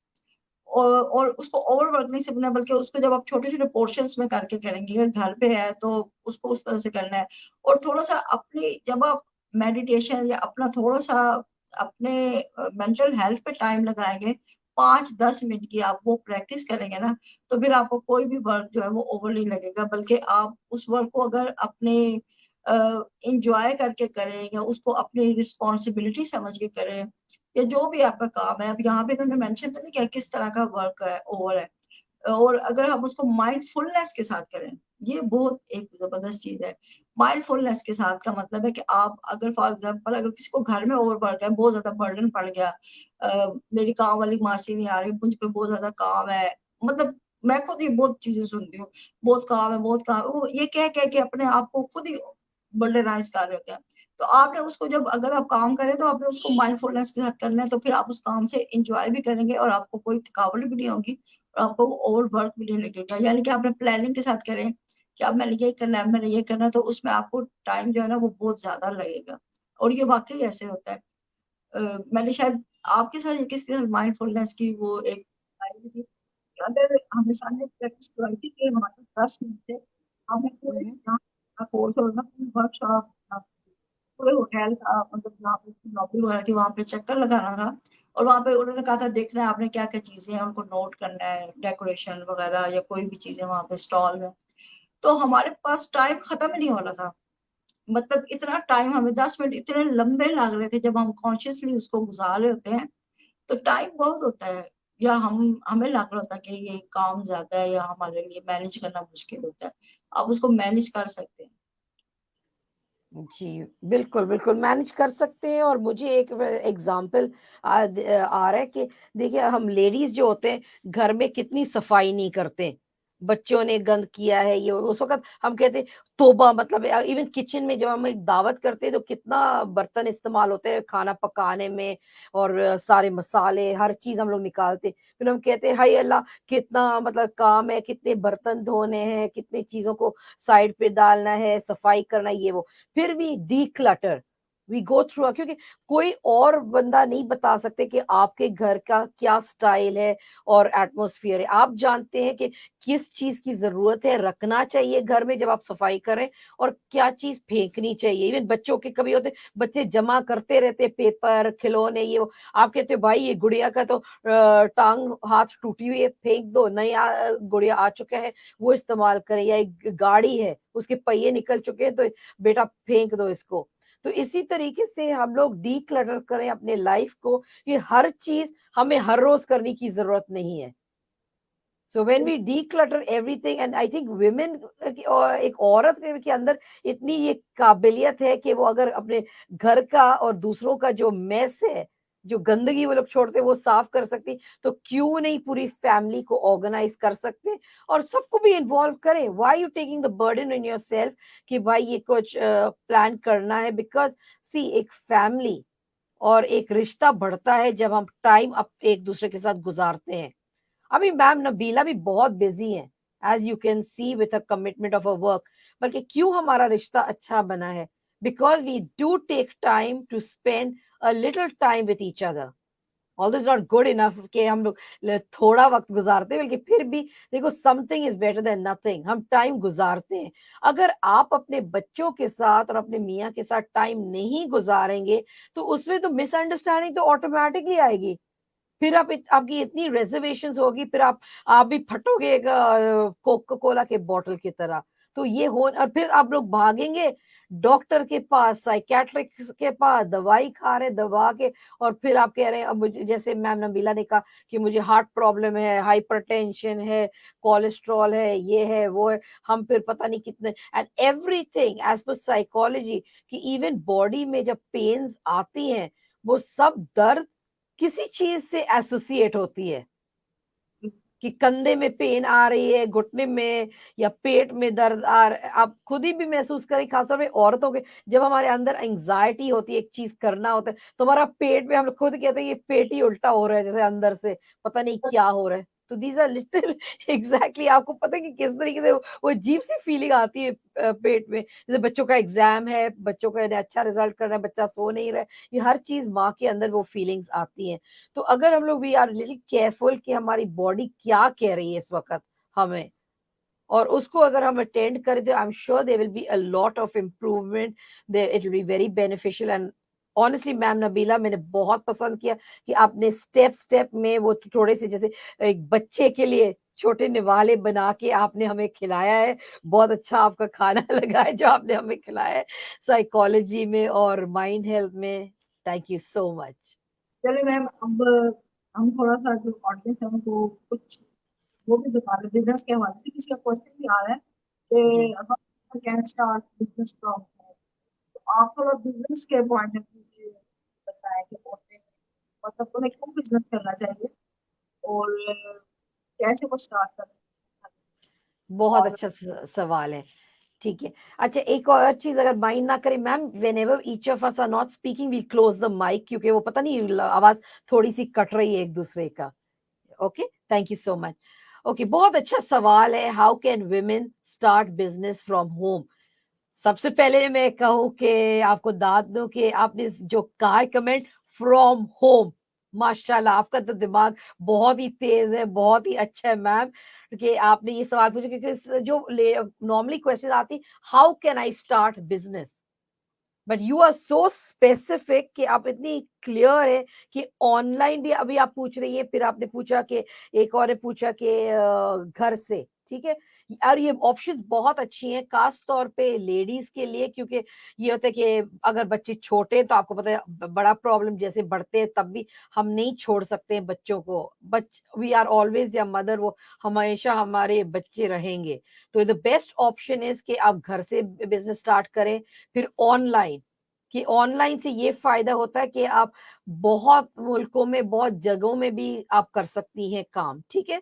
Speaker 2: और उसको ओवरवर्क नहीं समझना, बल्कि उसको जब आप छोटे छोटे पोर्शंस में करके करेंगे, अगर घर पे है तो उसको उस तरह से करना है। और थोड़ा सा अपनी जब आप मेडिटेशन या अपना थोड़ा सा अपने मेंटल हेल्थ पे टाइम लगाएंगे, 5-10 मिनट की आप वो प्रैक्टिस करेंगे ना, तो फिर आपको कोई भी वर्क जो है वो ओवर नहीं लगेगा, बल्कि आप उस वर्क को अगर अपने इंजॉय करके करें या उसको अपनी रिस्पॉन्सिबिलिटी समझ के करें, या जो भी आपका काम है। अब यहाँ पे उन्होंने मेंशन तो नहीं किया किस तरह का वर्क है ओवर है, और अगर हम उसको माइंडफुलनेस के साथ करें, ये बहुत एक जबरदस्त चीज है। माइंडफुलनेस के साथ का मतलब है कि आप अगर फॉर एग्जांपल अगर किसी को घर में ओवरवर्क है, बहुत ज्यादा बर्डन पड़ गया, मेरी काम वाली मासी नहीं आ रही, मुझ पे बहुत ज्यादा काम है, मतलब मैं खुद ही बहुत चीजें सुनती हूँ, बहुत काम है बहुत काम है, वो ये कह कह के अपने आप को खुद ही बर्डनाइज कर रहे होते हैं। तो आपने उसको जब अगर आप काम करें तो आपने उसको माइंडफुलनेस के साथ करना है, तो फिर आप उस काम से एंजॉय भी करेंगे और आपको कोई थकावट भी नहीं होगी, और आपको ओवर वर्क भी नहीं लगेगा। यानी कि आपने प्लानिंग के साथ करें कि अब मैंने ये करना है, मैंने ये करना है, तो उसमें आपको टाइम जो है ना वो बहुत ज्यादा लगेगा। और ये वाकई ऐसे होता है। मैंने शायद आपके साथ या किसके साथ माइंडफुलनेस की वो एक आई थी, अगर हमें सामने प्रैक्टिस करवाई थी कि हमारे 10 मिनट थे, हमने पूरे कोर्स और ना वर्कशॉप, पूरे होटल का मतलब जहाँ पे लॉबी वगैरह थी वहां पे चक्कर लगाना था। और वहां पे उन्होंने कहा था देखना है आपने क्या क्या चीजें हैं उनको नोट करना है, डेकोरेशन वगैरह या कोई भी चीजें वहां पे स्टॉल में। तो हमारे पास टाइम खत्म ही नहीं हो रहा था, मतलब इतना टाइम, हमें 10 मिनट इतने लंबे लग रहे थे, जब हम कॉन्शियसली उसको गुजार रहे होते हैं तो टाइम बहुत होता है। या हम हमें लग रहा था कि ये काम ज्यादा है या हमारे लिए मैनेज करना मुश्किल होता है, आप उसको मैनेज कर सकते हैं।
Speaker 1: जी, बिल्कुल, बिल्कुल मैनेज कर सकते हैं। और मुझे एक एग्ज़ाम्पल आ रहा है कि देखिए हम लेडीज़ जो होते हैं, घर में कितनी सफाई नहीं करते। बच्चों ने गंद किया है, ये उस वक़्त हम कहते हैं तौबा, मतलब इवन किचन में जब हम एक दावत करते हैं तो कितना बर्तन इस्तेमाल होते हैं खाना पकाने में, और सारे मसाले हर चीज़ हम लोग निकालते हैं। फिर हम कहते हैं हाय अल्लाह, कितना मतलब काम है, कितने बर्तन धोने हैं, कितनी चीज़ों को साइड पे डालना है, सफाई करना है, ये वो। फिर भी डिक्लटर वी गो थ्रू, क्योंकि कोई और बंदा नहीं बता सकते कि आपके घर का क्या स्टाइल है और एटमॉस्फेयर है। आप जानते हैं कि किस चीज की जरूरत है, रखना चाहिए घर में जब आप सफाई करें, और क्या चीज फेंकनी चाहिए। इवन बच्चों के कभी होते, बच्चे जमा करते रहते पेपर खिलौने ये वो, आप कहते हो भाई ये गुड़िया का तो टांग हाथ टूटी हुई है, फेंक दो, नया गुड़िया आ चुका है वो इस्तेमाल करें। या एक गाड़ी है उसके पहिए निकल चुके हैं तो बेटा फेंक दो इसको। तो इसी तरीके से हम लोग डीक्लटर करें अपने लाइफ को, ये हर चीज हमें हर रोज करने की जरूरत नहीं है। So when we declutter everything, and I think women, एक औरत के अंदर इतनी ये काबिलियत है कि वो अगर अपने घर का और दूसरों का जो मेस है, जो गंदगी वो लोग छोड़ते हैं वो साफ कर सकती, तो क्यों नहीं पूरी फैमिली को ऑर्गेनाइज कर सकते और सबको भी इन्वॉल्व करें। Why you taking the burden in yourself कि भाई ये कुछ प्लान करना है। बिकॉज सी, एक फैमिली और एक रिश्ता बढ़ता है जब हम टाइम एक दूसरे के साथ गुजारते हैं। अभी मैम नबीला भी बहुत बिजी हैं, as you can see with a commitment of a work. बल्कि क्यों हमारा रिश्ता अच्छा बना है, because we do take time to spend a little time with each other. Although is not good enough कि हम लोग थोड़ा वक्त गुजारते हैं, बल्कि फिर भी देखो something is better than nothing, हम टाइम गुजारते हैं। अगर आप अपने बच्चों के साथ और अपने मियाँ के साथ टाइम नहीं गुजारेंगे तो उसमें तो मिसअंडरस्टैंडिंग तो ऑटोमेटिकली आएगी। फिर आपकी इतनी रिजर्वेशंस होगी, फिर आप भी फटोगे एक कोका कोला के बॉटल की तरह। तो ये हो, और फिर आप लोग भागेंगे डॉक्टर के पास, साइकेट्रिक के पास, दवाई खा रहे दवा के, और फिर आप कह रहे हैं अब मुझे, जैसे मैम नबीला ने कहा कि मुझे हार्ट प्रॉब्लम है, हाइपरटेंशन है, कोलेस्ट्रॉल है, ये है वो है। हम फिर पता नहीं कितने, and everything as per psychology, कि इवन बॉडी में जब पेन्स आती हैं, वो सब दर्द किसी चीज से एसोसिएट होती है। कि कंधे में पेन आ रही है, घुटने में, या पेट में दर्द आ रहा है। आप खुद ही भी महसूस करें, खासतौर पे औरतों के, जब हमारे अंदर एंग्जाइटी होती है, एक चीज करना होता है, तो हमारा पेट में, हम लोग खुद कहते हैं ये पेट ही उल्टा हो रहा है, जैसे अंदर से पता नहीं क्या हो रहा है। तो दीज आर लिटिल एग्जैक्टली, आपको पता है कि किस तरीके से वो अजीब सी फीलिंग आती है पेट में। जैसे बच्चों का एग्जाम है, बच्चों का अच्छा रिजल्ट कर रहा है, बच्चा सो नहीं रहा है, ये हर चीज माँ के अंदर वो फीलिंग्स आती हैं। तो अगर हम लोग वी आर लिटिल केयरफुल कि हमारी बॉडी क्या कह रही है इस वक्त हमें, और उसको अगर हम अटेंड करें, तो I am sure there will be a lot of improvement, there it will be very beneficial. And honestly ma'am Nabila, मैंने बहुत पसंद किया कि आपने स्टेप स्टेप में वो थोड़े से, जैसे एक बच्चे के लिए छोटे निवाले बना के आपने हमें खिलाया है। बहुत अच्छा आपका खाना लगा है जो आपने हमें खिलाया है, साइकोलॉजी में और माइंड हेल्थ में। Thank you so much.
Speaker 2: चलिए मैम, अब हम थोड़ा सा जो ऑडियंस है उनको कुछ वो भी बता दें, बिजनेस के हवाले से किसी का क्वेश्चन भी आ रहा है
Speaker 1: जी।
Speaker 2: कि हम can start business from home. तो आप थोड़ा बिजनेस के पॉइंट ऑफ व्यू से बताएं कि औरतें मतलब उन्हें क्यों बिजनेस करना चाहिए और कैसे वो स्टार्ट कर सकते हैं।
Speaker 1: बहुत
Speaker 2: और
Speaker 1: अच्छा सवाल है। ठीक है। अच्छा, एक और चीज अगर माइंड ना करें ma'am, whenever each of us are not speaking we close the mic, क्योंकि वो पता नहीं आवाज थोड़ी सी कट रही है एक दूसरे का। Okay, thank you so much. Okay, बहुत अच्छा सवाल है, how can women start business from home. सबसे पहले मैं कहूँ कि आपको दाद दूं कि आपने जो कहा है कमेंट, फ्रॉम होम, माशाल्लाह आपका तो दिमाग बहुत ही तेज है, बहुत ही अच्छा है मैम कि आपने ये सवाल पूछा। क्योंकि जो नॉर्मली क्वेश्चन आती, how can I start business, but you are so specific कि आप इतनी क्लियर है कि ऑनलाइन भी अभी आप पूछ रही है, फिर आपने पूछा कि एक और ने पूछा कि घर से, ठीक है। और ये ऑप्शंस बहुत अच्छी हैं खास तौर पे लेडीज के लिए, क्योंकि ये होता है कि अगर बच्चे छोटे तो आपको पता है बड़ा प्रॉब्लम जैसे बढ़ते हैं तब भी हम नहीं छोड़ सकते हैं बच्चों को। We are always their mother, वो हमेशा हमारे बच्चे रहेंगे। तो द बेस्ट ऑप्शन इज कि आप घर से बिजनेस स्टार्ट करें, फिर ऑनलाइन। कि ऑनलाइन से ये फायदा होता है कि आप बहुत मुल्कों में बहुत जगहों में भी आप कर सकती हैं काम, ठीक है।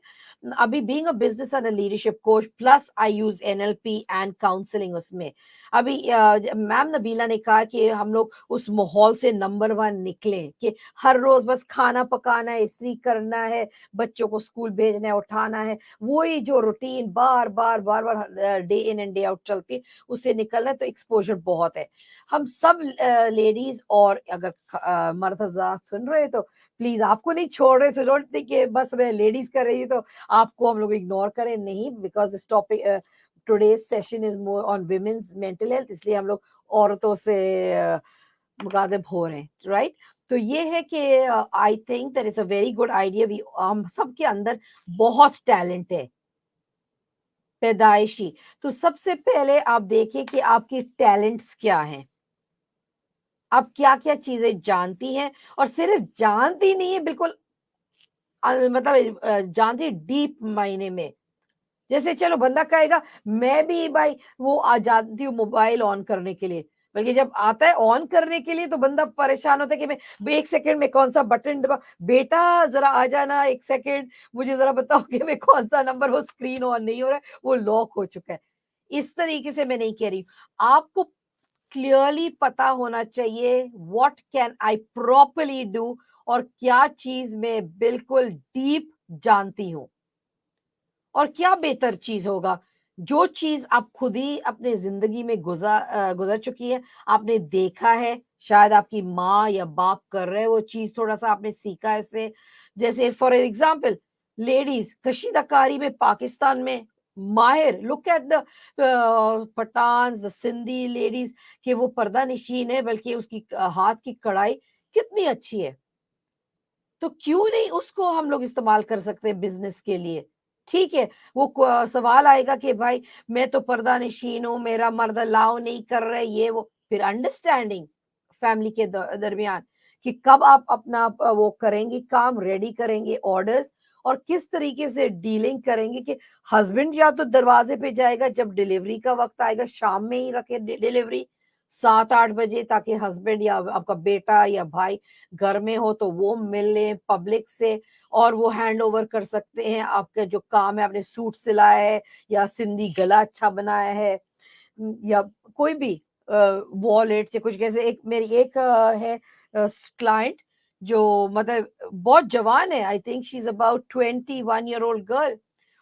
Speaker 1: अभी being a business and a leadership coach plus I use NLP and counselling उसमें। अभी मैम नबीला ने कहा कि हम लोग उस माहौल से नंबर 1 निकले कि हर रोज बस खाना पकाना है, इस्त्री करना है, बच्चों को स्कूल भेजना है, उठाना है, वही जो routine bar bar bar bar day in and day out चलती, उससे निकलना है। तो एक्सपोजर बहुत है। हम सब लेडीज और अगर मर्द हज़रात सुन रहे तो प्लीज आपको नहीं छोड़ रहे, सो डोंट थिंक कि बस मैं लेडीज कर रही हूँ तो आपको हम लोग इग्नोर करें, नहीं। Because this topic today's session is more on women's mental health, इसलिए हम लोग औरतों से मुखातिब हो रहे हैं, राइट। तो ये है कि I think that is a very good idea. We हम सबके अंदर बहुत टैलेंट है पैदाइशी। तो सबसे पहले आप देखिए कि आपकी टैलेंट्स क्या हैं, आप क्या क्या चीजें जानती हैं, और सिर्फ जानती नहीं है बिल्कुल, मतलब जानती डीप मायने में। जैसे चलो बंदा कहेगा मैं भी भाई वो आ जानती हूँ मोबाइल ऑन करने के लिए, बल्कि जब आता है ऑन करने के लिए तो बंदा परेशान होता है कि मैं 1 सेकंड में कौन सा बटन दबा, बेटा जरा आ जाना 1 सेकंड, मुझे जरा बताओ कि मैं कौन सा नंबर, वो स्क्रीन ऑन नहीं हो रहा है, वो लॉक हो चुका है। इस तरीके से मैं नहीं कह रही हूँ। आपको क्लियरली पता होना चाहिए what can I properly do, और क्या चीज मैं बिल्कुल डीप जानती हूँ, और क्या बेहतर चीज होगा। जो चीज आप खुद ही अपने जिंदगी में गुजर चुकी है, आपने देखा है, शायद आपकी माँ या बाप कर रहे हैं वो चीज, थोड़ा सा आपने सीखा है इससे। जैसे फॉर एग्जाम्पल लेडीज कशीदाकारी में पाकिस्तान में माहिर, look at the Pathan, the Sindhi ladies, कि वो पर्दा निशीन है, बल्कि उसकी हाथ की कढ़ाई कितनी अच्छी है। तो क्यों नहीं उसको हम लोग इस्तेमाल कर सकते हैं बिजनेस के लिए, ठीक है। वो सवाल आएगा कि भाई मैं तो पर्दानशीन हूँ, मेरा मर्द अलाउ नहीं कर रहे, ये वो, फिर अंडरस्टैंडिंग फैमिली के दरमियान कि कब आप अपना वो करेंगे, काम रेडी करेंगे ऑर्डर्स, और किस तरीके से डीलिंग करेंगे कि हस्बैंड या तो दरवाजे पे जाएगा जब डिलीवरी का वक्त आएगा, शाम में ही रखे डिलीवरी 7-8 बजे, ताकि हस्बैंड या आपका बेटा या भाई घर में हो तो वो मिल ले पब्लिक से, और वो हैंड ओवर कर सकते हैं आपका जो काम है, आपने सूट सिलाया है या सिंधी गला अच्छा बनाया है, या कोई भी वॉलेट से कुछ, कैसे एक मेरी एक है क्लाइंट जो मतलब बहुत जवान है, I think she is about 21 year old girl,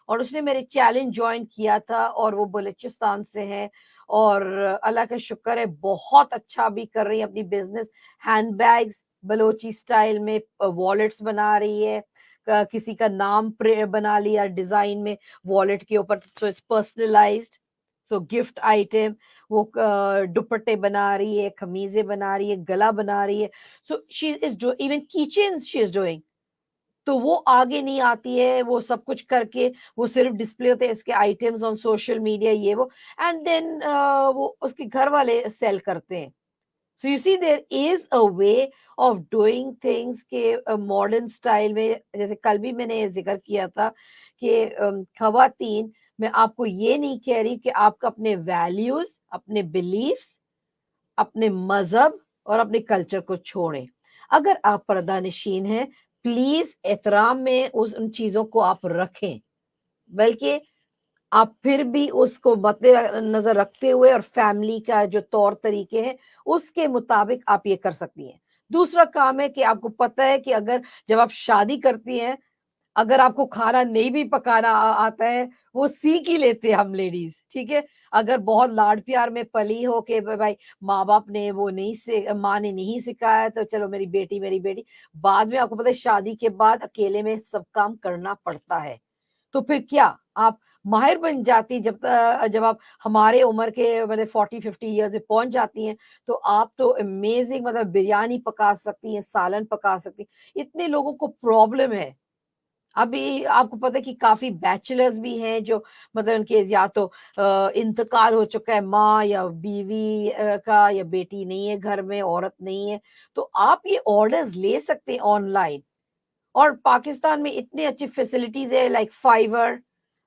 Speaker 1: और उसने मेरे चैलेंज ज्वाइन किया था, और वो बलूचिस्तान से है, और अल्लाह का शुक्र है बहुत अच्छा भी कर रही है अपनी बिजनेस। हैंडबैग्स बलोची स्टाइल में, वॉलेट्स बना रही है, किसी का नाम बना लिया डिजाइन में वॉलेट के ऊपर, so it's personalised, so gift item. वो दुपट्टे बना रही है, खमीजे बना रही है, गला बना रही है, so she is do even kitchen she is doing. तो वो आगे नहीं आती है, वो सब कुछ करके वो सिर्फ डिस्प्ले होते हैं इसके आइटम्स ऑन सोशल मीडिया, ये वो, एंड देन वो उसके घर वाले सेल करते हैं। So you see there is a way of doing things के मॉडर्न स्टाइल में। जैसे कल भी मैंने जिक्र किया था कि खवातीन, मैं आपको ये नहीं कह रही कि आपका अपने वैल्यूज, अपने बिलीफ्स, अपने मजहब और अपने कल्चर को छोड़ें। अगर आप पर्दा नशीन हैं, प्लीज एहतराम में उन चीजों को आप रखें, बल्कि आप फिर भी उसको मद्देनजर रखते हुए और फैमिली का जो तौर तरीके हैं उसके मुताबिक आप ये कर सकती हैं। दूसरा काम है कि आपको पता है कि अगर जब आप शादी करती हैं, अगर आपको खाना नहीं भी पकाना आता है, वो सीख ही लेते हैं हम लेडीज, ठीक है। अगर बहुत लाड प्यार में पली हो के भाई माँ बाप ने वो नहीं से माँ ने नहीं सिखाया, तो चलो मेरी बेटी, बाद में आपको पता है शादी के बाद अकेले में सब काम करना पड़ता है। तो फिर क्या आप माहिर बन जाती, जब आप हमारे उम्र के मतलब 40-50 ईयर्स में पहुंच जाती हैं, तो आप तो अमेजिंग मतलब बिरयानी पका सकती हैं, सालन पका सकती हैं। इतने लोगों को प्रॉब्लम है अभी आपको पता है कि काफी बैचलर्स भी हैं जो मतलब उनके या तो इंतकाल हो चुका है, माँ या बीवी का, या बेटी नहीं है घर में, औरत नहीं है, तो आप ये ऑर्डर्स ले सकते हैं ऑनलाइन। और पाकिस्तान में इतनी अच्छी फैसिलिटीज है, लाइक फाइवर,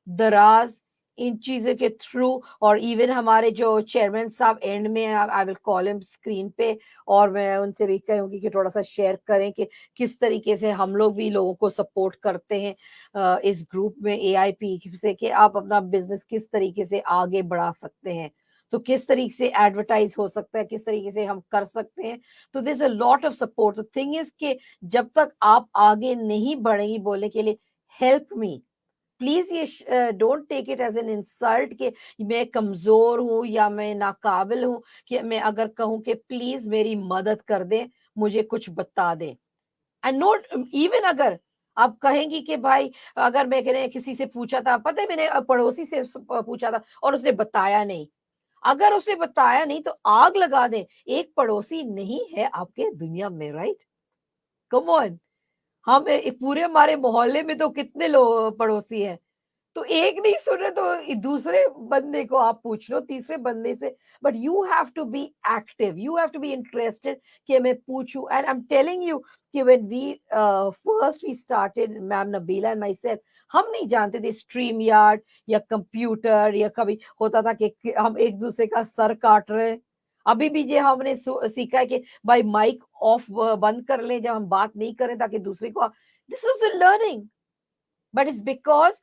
Speaker 1: दराज, इन चीजों के थ्रू। और इवन हमारे जो चेयरमैन साहब एंड में, I will call him screen पे, और मैं उनसे भी कहूंगी कि थोड़ा सा शेयर करें कि किस तरीके से हम लोग भी लोगों को सपोर्ट करते हैं इस ग्रुप में AIP से, कि आप अपना बिजनेस किस तरीके से आगे बढ़ा सकते हैं, तो किस तरीके से एडवर्टाइज हो सकता है, किस तरीके से हम कर सकते हैं। तो this a lot of support. The thing is कि जब तक आप आगे नहीं बढ़ेंगी बोलने के लिए हेल्प मी, प्लीज ये don't take it as an insult कि मैं कमजोर हूं या मैं नाकाबिल हूं, कि मैं अगर कहूं कि प्लीज मेरी मदद कर दे, मुझे कुछ बता दे। एंड नोट, इवन अगर आप कहेंगी कि भाई अगर मैं कहने किसी से पूछा था, पता है मैंने पड़ोसी से पूछा था और उसने बताया नहीं, अगर उसने बताया नहीं तो आग लगा दे, एक पड़ोसी नहीं है आपके दुनिया में, राइट? कम ऑन, हम पूरे हमारे मोहल्ले में तो कितने लोग पड़ोसी हैं, तो एक नहीं सुने तो दूसरे बंदे को आप पूछ लो, तीसरे बंदे से। But you have to be active, you have to be interested कि मैं पूछूं। And I am telling you कि when we first we started, ma'am Nabila and myself, हम नहीं जानते थे स्ट्रीम यार्ड या कंप्यूटर, या कभी होता था कि हम एक दूसरे का सर काट रहे हैं। अभी भी ये हमने सीखा है कि भाई माइक ऑफ बंद कर लें जब हम बात नहीं करें, ताकि दूसरे को, this is learning. But it's because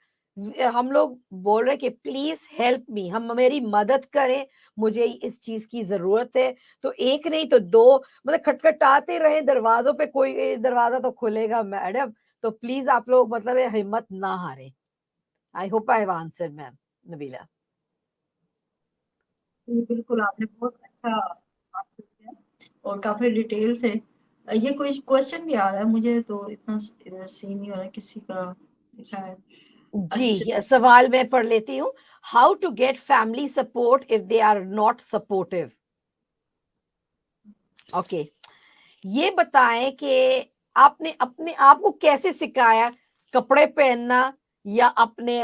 Speaker 1: हम लोग बोल रहे कि प्लीज हेल्प मी, हम मेरी मदद करें, मुझे इस चीज की जरूरत है। तो एक नहीं तो दो, मतलब खटखटाते रहे दरवाजों पे, कोई दरवाजा तो खुलेगा मैडम। तो प्लीज आप लोग मतलब हिम्मत ना हारे। I hope I have answered ma'am Nabila.
Speaker 2: जी, बिल्कुल आपने बहुत अच्छा आंसर किया और काफी डिटेल से। ये कोई क्वेश्चन भी आ रहा है मुझे तो इतना सीन नहीं हो रहा है किसी का शायद।
Speaker 1: जी,
Speaker 2: अच्छा,
Speaker 1: ये सवाल मैं पढ़ लेती हूँ। How to get family support if they are not supportive. Okay, ये बताएं कि आपने अपने आप को कैसे सिखाया कपड़े पहनना, या अपने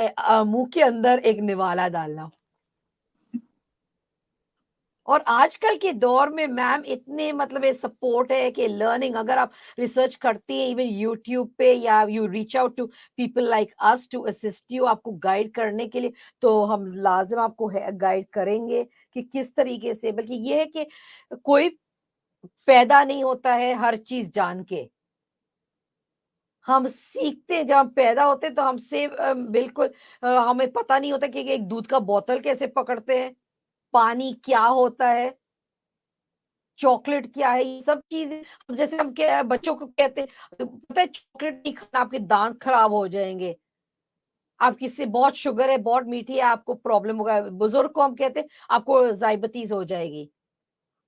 Speaker 1: मुंह के अंदर एक निवाला डालना। और आजकल के दौर में मैम इतने मतलब ये सपोर्ट है कि लर्निंग, अगर आप रिसर्च करती है इवन यूट्यूब पे, या you reach out to people like us to assist you, आपको गाइड करने के लिए, तो हम लाजिम आपको गाइड करेंगे कि किस तरीके से। बल्कि ये है कि कोई पैदा नहीं होता है हर चीज जान के, हम सीखते हैं। जब हम पैदा होते हैं तो हमसे बिल्कुल हमें पता नहीं होता कि एक दूध का बोतल कैसे पकड़ते हैं, पानी क्या होता है, चॉकलेट क्या है, ये सब चीजें। जैसे हम क्या बच्चों को कहते हैं, पता है चॉकलेट नहीं खाना, आपके दांत खराब हो जाएंगे, आपकी से बहुत शुगर है, बहुत मीठी है, आपको प्रॉब्लम होगा। बुजुर्ग को हम कहते हैं आपको जाइबतीज हो जाएगी।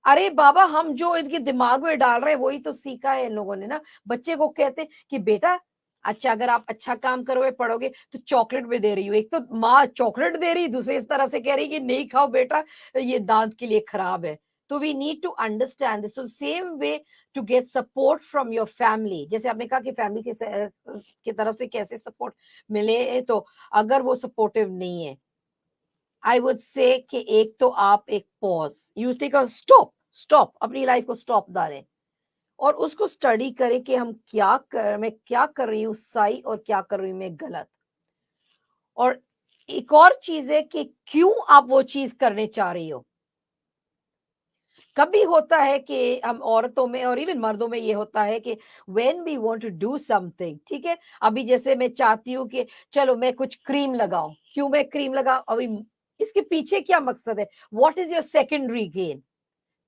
Speaker 1: अरे बाबा, हम जो इनके दिमाग में डाल रहे हैं वही तो सीखा है इन लोगों ने ना। बच्चे को कहते हैं कि बेटा अच्छा, अगर आप अच्छा काम करोगे पढ़ोगे तो चॉकलेट भी दे रही हो। एक तो माँ चॉकलेट दे रही, दूसरी इस तरफ से कह रही कि नहीं खाओ बेटा, ये दांत के लिए खराब है। तो we need to understand this. तो same way to get support from your family, जैसे आपने कहा कि फैमिली की तरफ से कैसे सपोर्ट मिले, तो अगर वो सपोर्टिव नहीं है, आई वुड से कि एक तो आप एक pause, you take a stop, stop, अपनी लाइफ को स्टॉप डालें और उसको स्टडी करें कि मैं क्या कर रही हूँ सही और क्या कर रही हूँ मैं गलत। और एक और चीज है कि क्यों आप वो चीज करने चाह रही हो। कभी होता है कि हम औरतों में और इवन मर्दों में ये होता है कि when we want to do something, ठीक है, अभी जैसे मैं चाहती हूँ कि चलो मैं कुछ क्रीम लगाऊं, क्यों मैं क्रीम लगाऊं, अभी इसके पीछे क्या मकसद है, what is your secondary gain.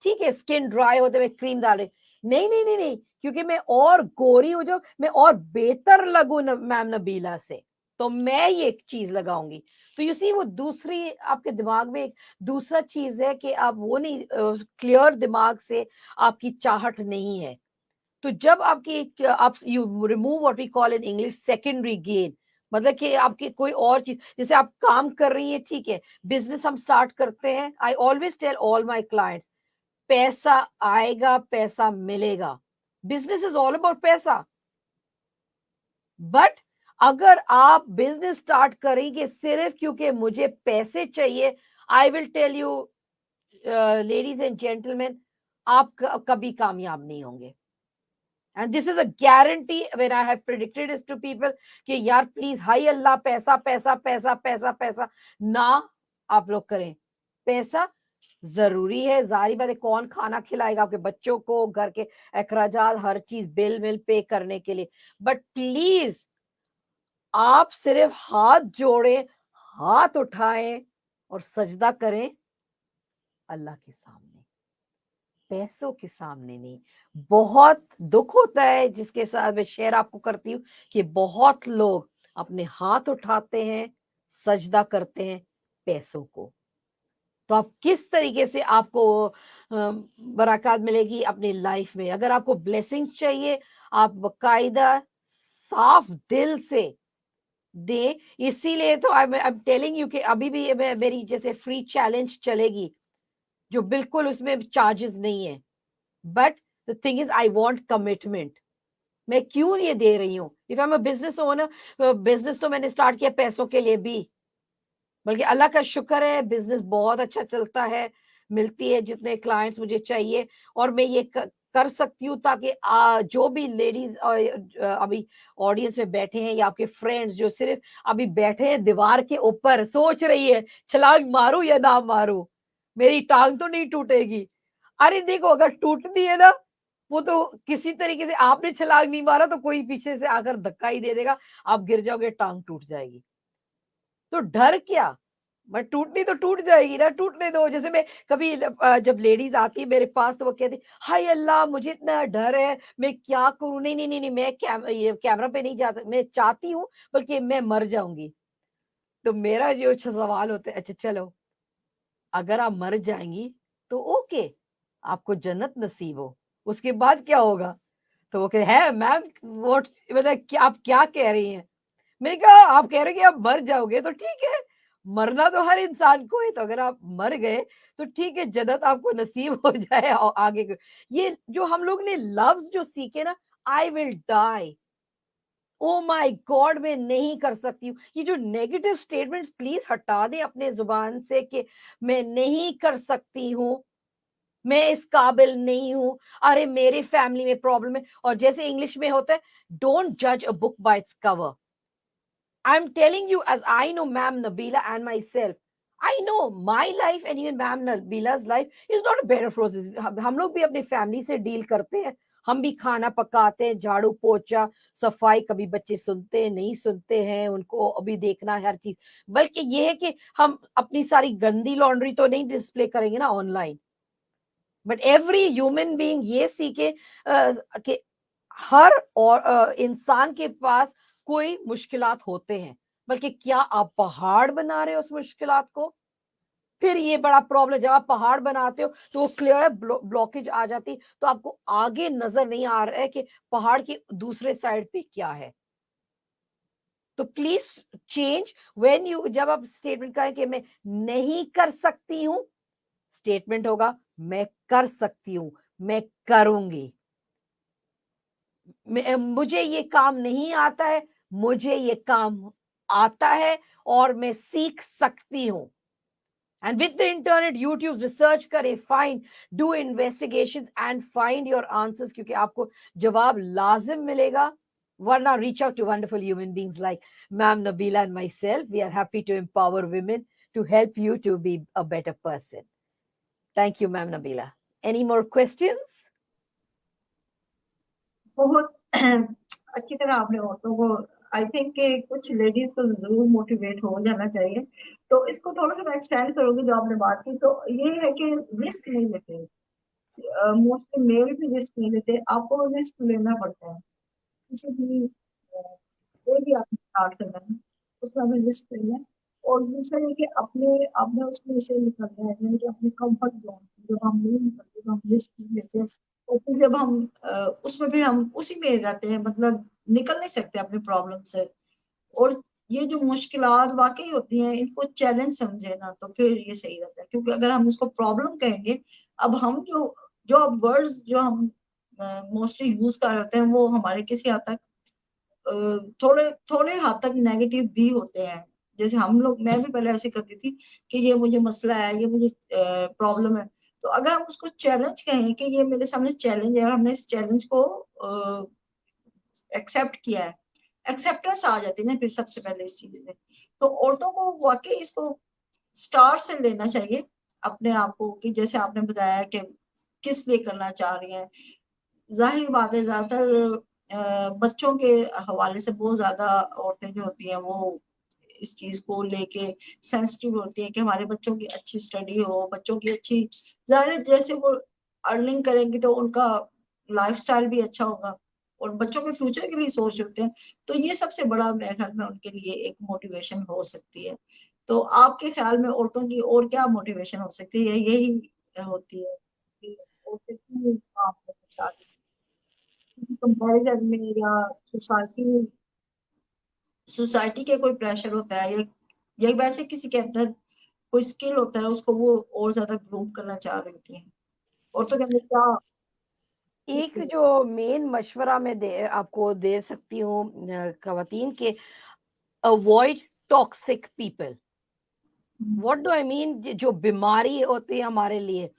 Speaker 1: ठीक है, स्किन ड्राई होते हुए क्रीम डाले, नहीं नहीं नहीं नहीं, क्योंकि मैं और गोरी हो जाऊं, मैं और बेहतर लगू मैम नबीला से, तो मैं ये चीज लगाऊंगी। तो यू सी, वो दूसरी आपके दिमाग में एक दूसरा चीज है कि आप वो नहीं, क्लियर दिमाग से आपकी चाहत नहीं है। तो जब आपकी आप you remove what we call in English secondary gain, मतलब कि आपकी कोई और चीज, जैसे आप काम कर रही है, ठीक है, बिजनेस हम स्टार्ट करते हैं, I always tell all my clients, पैसा आएगा, पैसा मिलेगा, business is all about paisa. But अगर आप बिजनेस स्टार्ट करेंगे सिर्फ क्योंकि मुझे पैसे चाहिए, I will tell you ladies and gentleman, आप कभी कामयाब नहीं होंगे। And this is a guarantee when I have predicted it to people कि यार प्लीज, हाय अल्लाह, पैसा पैसा पैसा पैसा पैसा ना आप लोग करें। पैसा जरूरी है, जारी बात है, कौन खाना खिलाएगा आपके बच्चों को, घर के अखराजात, हर चीज बिल मिल पे करने के लिए। बट प्लीज आप सिर्फ हाथ जोड़ें, हाथ उठाएं और सजदा करें अल्लाह के सामने, पैसों के सामने नहीं। बहुत दुख होता है जिसके साथ मैं शेयर आपको करती हूँ कि बहुत लोग अपने हाथ उठाते हैं, सजदा करते हैं पैसों को। तो आप किस तरीके से आपको बरकत मिलेगी अपनी लाइफ में? अगर आपको ब्लेसिंग चाहिए, आप बकायदा साफ दिल से दे। इसीलिए तो आई एम टेलिंग यू कि अभी भी मेरी जैसे फ्री चैलेंज चलेगी, जो बिल्कुल उसमें चार्जेस नहीं है। But the thing is I want commitment. मैं क्यों ये दे रही हूँ? If I am a business owner, business तो मैंने स्टार्ट किया पैसों के लिए भी, बल्कि अल्लाह का शुक्र है बिजनेस बहुत अच्छा चलता है, मिलती है जितने क्लाइंट्स मुझे चाहिए। और मैं ये कर सकती हूँ ताकि जो भी लेडीज अभी ऑडियंस में बैठे हैं या आपके फ्रेंड्स जो सिर्फ अभी बैठे हैं दीवार के ऊपर, सोच रही है छलांग मारूं या ना मारूं, मेरी टांग तो नहीं टूटेगी। अरे देखो, अगर टूटनी है ना, वो तो किसी तरीके से, आपने छलांग नहीं मारा तो कोई पीछे से आकर धक्का ही दे देगा, आप गिर जाओगे, टांग टूट जाएगी। तो डर क्या? मैं टूटनी तो टूट जाएगी ना, टूटने दो। जैसे मैं कभी जब लेडीज आती है मेरे पास तो वो कहती, हाय अल्लाह मुझे इतना डर है, मैं क्या करूं? नहीं नहीं नहीं नहीं, मैं ये कैमरा पे नहीं जाता, मैं चाहती हूँ बल्कि मैं मर जाऊंगी। तो मेरा जो सवाल होता है, अच्छा चलो अगर आप मर जाएंगी तो ओके, आपको जन्नत नसीब हो, उसके बाद क्या होगा? तो वो कहे है मैम, वो मतलब क्या आप क्या कह रही हैं? मैंने कहा आप कह रहे हैं कि आप मर जाओगे तो ठीक है, मरना तो हर इंसान को है, तो अगर आप मर गए तो ठीक है, जन्नत आपको नसीब हो जाए। और आगे ये जो हम लोग ने लफ्ज जो सीखे ना, I will die, oh my god, मैं नहीं कर सकती हूँ। ये जो नेगेटिव स्टेटमेंट्स प्लीज हटा दें अपने जुबान से कि मैं नहीं कर सकती हूँ, मैं इस काबिल नहीं हूं, अरे मेरे फैमिली में प्रॉब्लम है। और जैसे इंग्लिश में होता है, डोंट जज a book by its cover. I'm telling you, as I know Ma'am Nabila and myself, I know my life and even Ma'am Nabila's life is not a bed of roses. हम लोग भी अपने family से deal करते हैं, हम भी खाना पकाते हैं, झाड़ू पोछा सफाई, कभी बच्चे सुनते हैं नहीं सुनते हैं, उनको अभी देखना है हर चीज। बल्कि ये है कि हम अपनी सारी गंदी लॉन्ड्री तो नहीं डिस्प्ले करेंगे ना online. But every human being ये सीखे कि हर और इंसान के पास कोई मुश्किलात होते हैं, बल्कि क्या आप पहाड़ बना रहे हो उस मुश्किलात को? फिर ये बड़ा प्रॉब्लम, जब आप पहाड़ बनाते हो तो वो क्लियर ब्लॉकेज आ जाती, तो आपको आगे नजर नहीं आ रहा है कि पहाड़ की दूसरे साइड पे क्या है। तो प्लीज चेंज व्हेन यू, जब आप स्टेटमेंट कहें कि मैं नहीं कर सकती हूं, स्टेटमेंट होगा मैं कर सकती हूं, मैं करूंगी। मुझे ये काम नहीं आता है, मुझे ये काम आता है और मैं सीख सकती हूँ। And with the internet, YouTube research करें, find, do investigations and find your answers, क्योंकि आपको जवाब लाजिम मिलेगा। वरना reach out to wonderful human beings like ma'am Nabila and myself. We are happy to empower women to help you to be a better person. Thank you, Ma'am Nabila. Any more questions?
Speaker 2: बहुत अच्छी तरह आपने औरतों को, I think कि कुछ ladies को जरूर मोटिवेट हो जाना चाहिए। तो इसको थोड़ा सा मैं एक्सटेंड करूंगी जो आपने बात की, तो ये है कि रिस्क नहीं लेते, मोस्टली मेल भी रिस्क नहीं लेते, आपको रिस्क लेना पड़ता है किसी भी कोई भी आपने स्टार्ट करना है, उसमें हमें रिस्क लेना है। और दूसरा ये कि अपने आपने उसमें से निकलना है, यानी कि अपने कंफर्ट जोन से जब हम नहीं निकलते तो हम रिस्क नहीं लेते, और फिर जब हम उसमें फिर हम उसी में रहते हैं, मतलब निकल नहीं सकते अपने प्रॉब्लम से। और ये जो मुश्किलात वाकई होती हैं, इनको चैलेंज समझे ना तो फिर ये सही रहता है, क्योंकि अगर हम उसको प्रॉब्लम कहेंगे, अब हम जो जो अब वर्ड्स जो हम मोस्टली यूज कर रहे होते हैं वो हमारे किसी हद तक थोड़े थोड़े हद तक नेगेटिव भी होते हैं। जैसे हम लोग, मैं भी पहले ऐसे करती थी कि ये मुझे मसला है, ये मुझे प्रॉब्लम है, तो अगर हम उसको चैलेंज कहें कि ये मेरे सामने चैलेंज है और हमने इस चैलेंज को एक्सेप्ट किया है, एक्सेप्टेंस आ जाती है ना फिर सबसे पहले इस चीज में। तो औरतों को वाकई इसको स्टार्ट से लेना चाहिए अपने आप को, कि जैसे आपने बताया कि किस लिए करना चाह रही हैं। जाहिर बात है, ज्यादातर बच्चों के हवाले से बहुत ज्यादा औरतें जो होती हैं वो इस चीज को लेके सेंसिटिव होती है कि हमारे बच्चों की अच्छी स्टडी हो, बच्चों की अच्छी, जाहिर है जैसे वो अर्निंग करेंगे तो उनका लाइफस्टाइल भी अच्छा होगा, और बच्चों के फ्यूचर के लिए सोच होते हैं। तो ये सबसे बड़ा मेरे ख्याल में उनके लिए एक मोटिवेशन हो सकती है। तो आपके ख्याल में औरतों की और क्या मोटिवेशन हो सकती है? यही होती है कि औरतें क्यों काम करना चाहती हैं, किसी कंपैरिजन में, या सोसाइटी सोसाइटी के कोई प्रेशर होता है, या वैसे किसी के अंदर कोई स्किल होता है उसको वो और ज्यादा ग्रूम करना चाह रही होती हैं। और तो कहते क्या
Speaker 1: एक
Speaker 2: इसकी।
Speaker 1: जो मेन मशवरा मैं आपको दे सकती हूँ खवातीन के, avoid toxic people. What do I mean, जो बीमारी होती है हमारे लिए,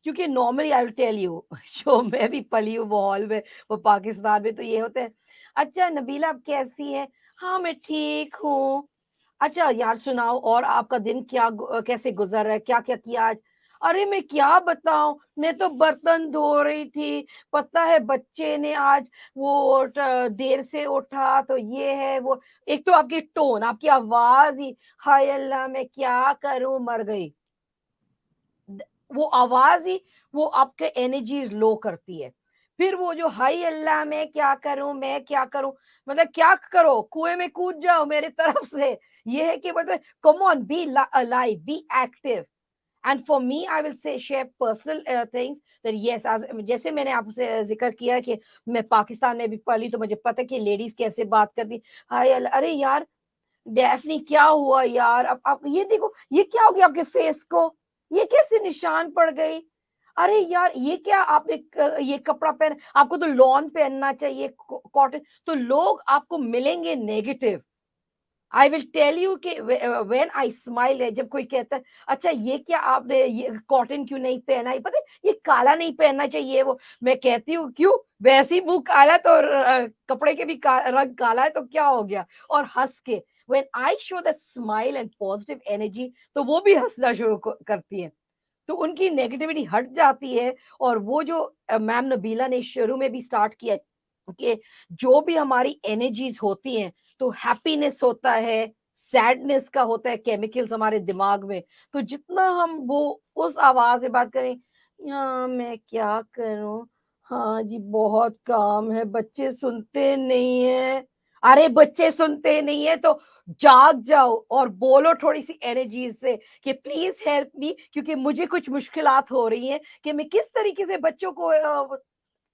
Speaker 1: क्योंकि normally I will tell you जो मैं भी पली हूँ माहौल में, वो पाकिस्तान में तो ये होता है, अच्छा नबीला आप कैसी है, हाँ मैं ठीक हूँ, अच्छा यार सुनाओ और आपका दिन कैसे गुजर रहा है, क्या क्या किया आज, अरे मैं क्या बताऊं, मैं तो बर्तन धो रही थी, पता है बच्चे ने आज वो देर से उठा तो ये है वो। एक तो आपकी टोन, आपकी आवाज ही, हाय अल्लाह मैं क्या करूं मर गई, वो आवाज ही वो आपके एनर्जीज लो करती है। फिर वो जो हाय अल्लाह मैं क्या करूं, मतलब क्या करो, कुएं में कूद जाओ मेरे तरफ से। ये है कि मतलब come on, be alive, be active. And for me I will say share personal things that yes, जैसे मैंने आपसे जिक्र किया कि मैं पाकिस्तान में भी पली तो मुझे पता है कि लेडीज कैसे बात करती, हाय अल्लाह, अरे यार डेफनी क्या हुआ यार, अब आप ये देखो ये क्या हो गया आपके फेस को, ये कैसे निशान पड़ गई, अरे यार ये क्या आपने ये कपड़ा पहन, आपको तो लॉन पहनना चाहिए कॉटन। तो लोग आपको मिलेंगे negative. I will tell you कि व्हेन आई स्माइल है, जब कोई कहता है अच्छा ये क्या आपने ये कॉटन क्यों नहीं पहना, ये पता है ये काला नहीं पहनना चाहिए वो, मैं कहती हूँ क्यों, वैसे ही मुंह काला तो कपड़े के भी रंग काला है तो क्या हो गया, और हंस के when I show that smile and positive energy, तो वो भी हंसना शुरू करती है, तो उनकी नेगेटिविटी हट जाती है। और वो जो मैम नबीला ने शुरू में भी स्टार्ट किया कि जो भी हमारी एनर्जीज होती हैं, तो हैप्पीनेस होता है, सैडनेस का होता है केमिकल्स हमारे दिमाग में, तो जितना हम वो उस आवाज में बात करें, हाँ मैं क्या करूं, हाँ जी बहुत काम है, बच्चे सुनते नहीं है, अरे बच्चे सुनते नहीं है तो जाग जाओ और बोलो थोड़ी सी एनर्जी से कि प्लीज हेल्प मी, क्योंकि मुझे कुछ मुश्किलात हो रही हैं कि मैं किस तरीके से बच्चों को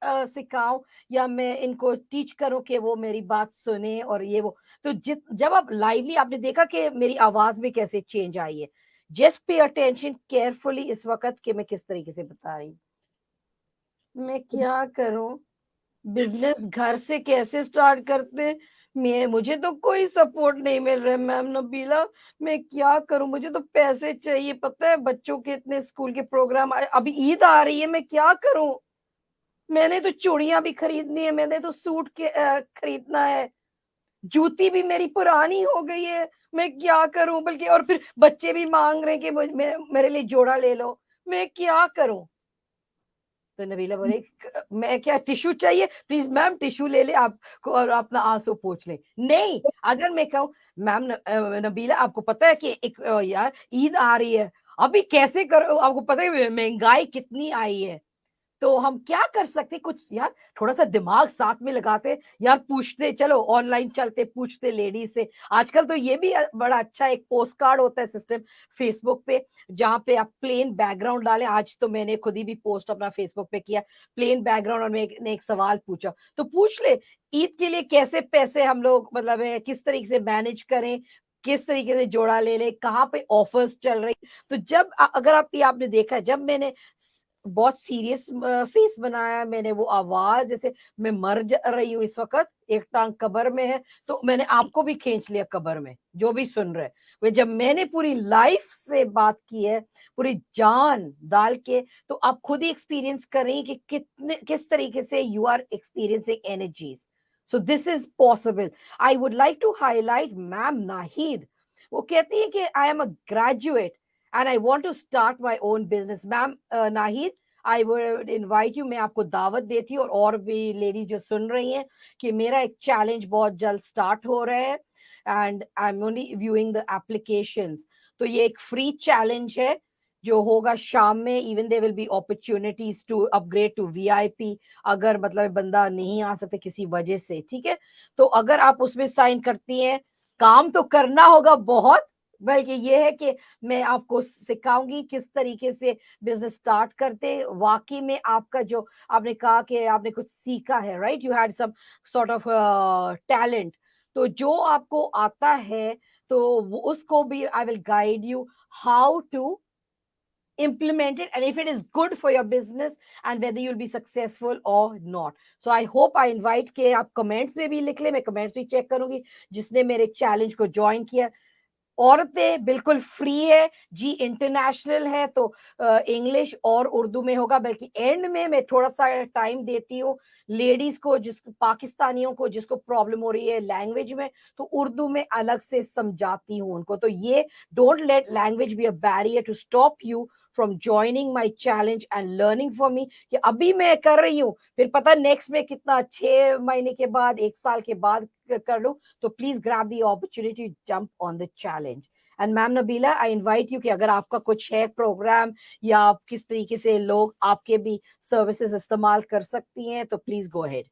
Speaker 1: सिखाऊं, या मैं इनको टीच करूं कि वो मेरी बात सुने और ये वो। तो जब आप लाइवली, आपने देखा कि मेरी आवाज में कैसे चेंज आई है, जस्ट पे अटेंशन केयरफुली इस वक्त कि मैं किस तरीके से बता रही हूँ। मैं क्या करूं, बिजनेस घर से कैसे स्टार्ट करते, मैं मुझे तो कोई सपोर्ट नहीं मिल रहा है मैम नबीला, मैं क्या करूं, मुझे तो पैसे चाहिए, पता है बच्चों के इतने स्कूल के प्रोग्राम, अभी ईद आ रही है, मैं क्या करूं, मैंने तो चूड़ियां भी खरीदनी है, मैंने तो सूट के खरीदना है, जूती भी मेरी पुरानी हो गई है, मैं क्या करूं, बल्कि और फिर बच्चे भी मांग रहे हैं कि मेरे लिए जोड़ा ले लो, मैं क्या करूं। तो नबीला बोले मैं क्या टिश्यू चाहिए, प्लीज मैम टिश्यू ले ले आपको और अपना आंसू पोंछ ले, नहीं अगर मैं कहूँ मैम नबीला आपको पता है कि एक यार ईद आ रही है, अभी कैसे करो, आपको पता है महंगाई कितनी आई है, तो हम क्या कर सकते, कुछ यार थोड़ा सा दिमाग साथ में लगाते यार, पूछते, चलो ऑनलाइन चलते पूछते लेडीज से। आजकल तो ये भी बड़ा अच्छा एक पोस्ट कार्ड होता है सिस्टम फेसबुक पे, जहाँ पे आप प्लेन बैकग्राउंड डालें, आज तो मैंने खुद ही भी पोस्ट अपना फेसबुक पे किया प्लेन बैकग्राउंड, और मैंने एक सवाल पूछा, तो पूछ ले ईद के लिए कैसे पैसे हम लोग मतलब किस तरीके से मैनेज करें, किस तरीके से जोड़ा ले ले, कहाँ पे ऑफर्स चल रही। तो जब अगर आप ये आपने देखा, जब मैंने बहुत सीरियस फेस बनाया, मैंने वो आवाज जैसे मैं मर रही हूँ इस वक्त, एक टांग कब्र में है, तो मैंने आपको भी खींच लिया कब्र में, जो भी सुन रहे वे, जब मैंने पूरी लाइफ से बात की है, पूरी जान डाल के, तो आप खुद ही एक्सपीरियंस करें कि कितने किस तरीके से you are experiencing energies. So this is possible. I would like to highlight ma'am Nahid. वो कहती है कि I am a graduate and I want to start my own business. Ma'am Nahid, I would invite you, मैं आपको दावत देती हूँ, और भी लेडीज जो सुन रही हैं, कि मेरा एक चैलेंज बहुत जल्द स्टार्ट हो रहा है, and I am only viewing the applications. तो ये एक फ्री चैलेंज है जो होगा शाम में. Even there will be opportunities to upgrade to VIP, अगर मतलब बंदा नहीं आ सकते किसी वजह से, ठीक है. तो अगर आप उसमें साइन करती हैं, काम तो करना होगा बहुत, बल्कि ये है कि मैं आपको सिखाऊंगी किस तरीके से बिजनेस स्टार्ट करते. वाकई में आपका जो आपने कहा कि आपने कुछ सीखा है, right, you had some sort of talent, तो जो आपको आता है तो उसको भी I will guide you how to implement it, and if it is good for your business and whether you'll be successful or not. So I hope, I invite के आप कमेंट्स में भी लिख ले, मैं कमेंट्स भी चेक करूंगी जिसने मेरे चैलेंज को ज्वाइन किया. औरतें बिल्कुल फ्री है जी, इंटरनेशनल है तो इंग्लिश और उर्दू में होगा, बल्कि एंड में मैं थोड़ा सा टाइम देती हूँ लेडीज को, जिस पाकिस्तानियों को जिसको प्रॉब्लम हो रही है लैंग्वेज में, तो उर्दू में अलग से समझाती हूँ उनको. तो ये don't let language be a barrier to stop you from joining my challenge and learning for me, कि अभी मैं कर रही हूँ, फिर पता नेक्स्ट में कितना 6 महीने के बाद, 1 साल के बाद कर लूं. तो please grab the opportunity, jump on the challenge. And ma'am Nabila, I invite you कि अगर आपका कुछ है प्रोग्राम, या आप किस तरीके से लोग आपके भी सर्विसेज इस्तेमाल कर सकती हैं, तो प्लीज गो अहेड.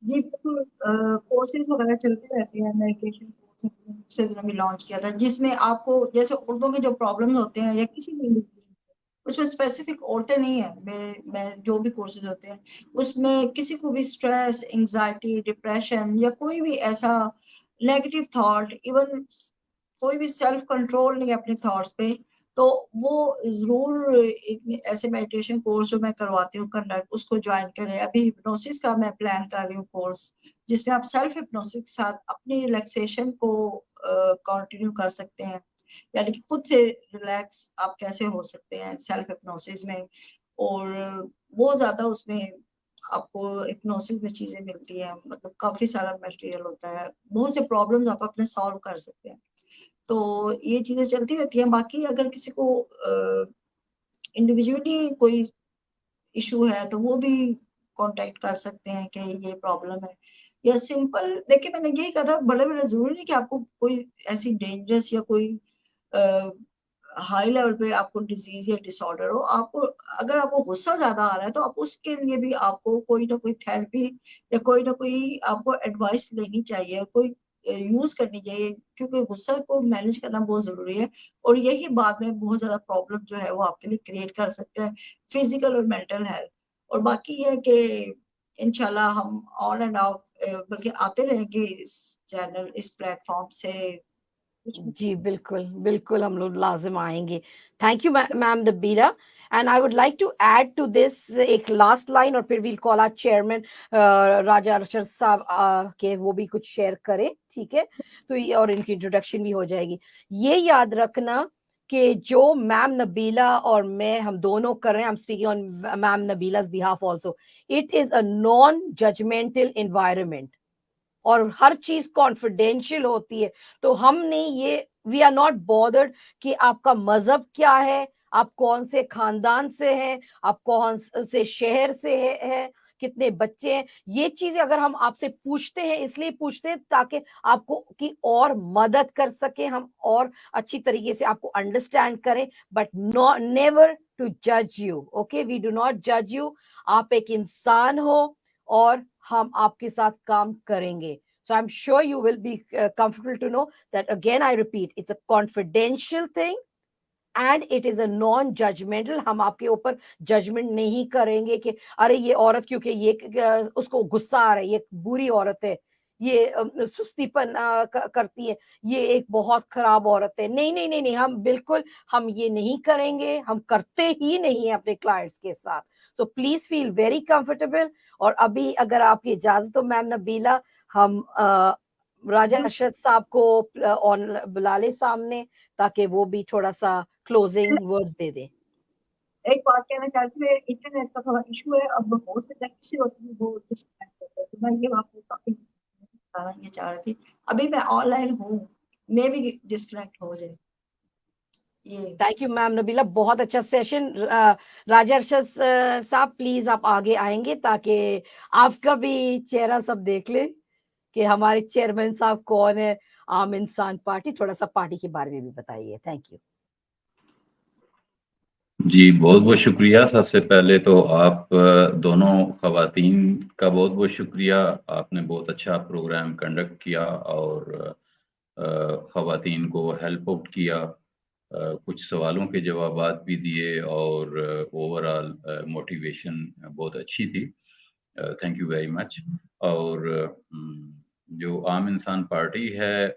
Speaker 2: जी बिल्कुल, कोर्सेज वगैरह चलते रहते हैं, मेडिटेशन कोर्स पिछले दिनों में लॉन्च किया था, जिसमें आपको जैसे उर्दू के जो प्रॉब्लम्स होते हैं या किसी भी उसमें स्पेसिफिक औरतें नहीं है, मैं जो भी कोर्सेज होते हैं उसमें किसी को भी स्ट्रेस, एंजाइटी, डिप्रेशन या कोई भी ऐसा नेगेटिव थॉट, इवन कोई भी सेल्फ कंट्रोल नहीं है अपने थॉट्स पे, तो वो जरूर एक ऐसे मेडिटेशन कोर्स जो मैं करवाती हूँ कंडक्ट, उसको ज्वाइन करें. अभी हिप्नोसिस का मैं प्लान कर रही हूँ कोर्स, जिसमें आप सेल्फ हिप्नोसिस के साथ अपनी रिलैक्सेशन को कंटिन्यू कर सकते हैं, यानी कि खुद से रिलैक्स आप कैसे हो सकते हैं सेल्फ हिप्नोसिस में. और वो ज्यादा उसमें आपको हिप्नोसिस में चीजें मिलती हैं, मतलब काफी सारा मटेरियल होता है, बहुत से प्रॉब्लम्स आप अपने सॉल्व कर सकते हैं. तो ये चीजें चलती रहती हैं. बाकी अगर किसी को इंडिविजुअली कोई इशू है तो वो भी कांटेक्ट कर सकते हैं कि ये प्रॉब्लम है. या सिंपल देखिए, मैंने यही कहा था, बड़े बड़े जरूरी नहीं कि आपको कोई ऐसी डेंजरस या कोई हाई लेवल पे आपको डिजीज या डिसऑर्डर हो. आपको अगर आपको गुस्सा ज्यादा आ रहा है तो आप उसके लिए भी आपको कोई ना कोई थेरेपी या कोई ना कोई आपको एडवाइस लेनी चाहिए, कोई यूज करनी चाहिए, क्योंकि गुस्सा को मैनेज करना बहुत जरूरी है. और यही बाद में बहुत ज्यादा प्रॉब्लम जो है वो आपके लिए क्रिएट कर सकता है, फिजिकल और मेंटल हेल्थ. और बाकी है कि इंशाल्लाह हम ऑन एंड ऑफ बल्कि आते रहेंगे इस चैनल, इस प्लेटफॉर्म से कुछ ना
Speaker 1: जी
Speaker 2: कुछ.
Speaker 1: बिल्कुल बिल्कुल, हम लोग लाजिम आएंगे. Thank you ma'am Nabila. And I would like to add to this एक लास्ट लाइन, और फिर we'll call our chairman Raja Arshad Sahab के वो भी कुछ शेयर करें, ठीक है. तो ये, और इनकी इंट्रोडक्शन भी हो जाएगी. ये याद रखना कि जो मैम नबीला और मैं हम दोनों कर रहे हैं, I am speaking on ma'am Nabila's behalf also, it is a non judgemental environment, और हर चीज कॉन्फिडेंशियल होती है. तो हम नहीं, ये वी आर नॉट बॉदर्ड कि आपका मजहब क्या है, आप कौन से खानदान से हैं, आप कौन से शहर से है, कितने बच्चे हैं. ये चीजें अगर हम आपसे पूछते हैं, इसलिए पूछते हैं ताकि आपको की और मदद कर सके हम, और अच्छी तरीके से आपको अंडरस्टैंड करें, बट नॉट नेवर टू जज you. Okay, we do not जज यू. आप एक इंसान हो, और हम आपके साथ काम करेंगे. So I'm sure you will be comfortable to know that, again I repeat, it's a confidential thing and it is a non-judgmental. हम आपके ऊपर जजमेंट नहीं करेंगे कि अरे ये औरत क्योंकि ये उसको गुस्सा आ रहा है, ये बुरी औरत है, ये सुस्तीपन करती है, ये एक बहुत खराब औरत है। नहीं, नहीं, नहीं, नहीं, हम ये नहीं करेंगे, हम करते ही नहीं है अपने क्लाइंट्स के साथ। So please feel very comfortable. और अभी अगर आपकी इजाज़त हो मैम नबीला, हम राजा अरशद साहब को ऑन बुला लें सामने, ताकि वो भी थोड़ा-सा क्लोजिंग वर्ड्स दे दें।
Speaker 2: एक बात कहना चाहती हूँ, इंटरनेट का थोड़ा इशू है, अब हो सकता है किसी वक्त भी वो डिस्कनेक्ट हो जाए, तो मैं ये आपको काफी बताना ये चाह रही थी। अभी मैं ऑनलाइन हूँ, मैं भी डिस्कनेक्ट हो जाए ये।
Speaker 1: थैंक यू मैम नबीला, बहुत अच्छा सेशन। राजा अरशद साहब प्लीज आप आगे आएंगे ताकि आपका भी चेहरा सब देख ले कि हमारे चेयरमैन साहब कौन है। आम इंसान पार्टी, थोड़ा सा पार्टी के बारे में भी बताइए। Thank you.
Speaker 3: जी बहुत बहुत शुक्रिया। सबसे पहले तो आप दोनों खवातीन का बहुत बहुत शुक्रिया। आपने बहुत अच्छा प्रोग्राम कंडक्ट किया और खवातीन को हेल्प आउट किया, कुछ सवालों के जवाबात भी दिए और ओवरऑल मोटिवेशन बहुत अच्छी थी। Thank you very much. और जो आम इंसान पार्टी है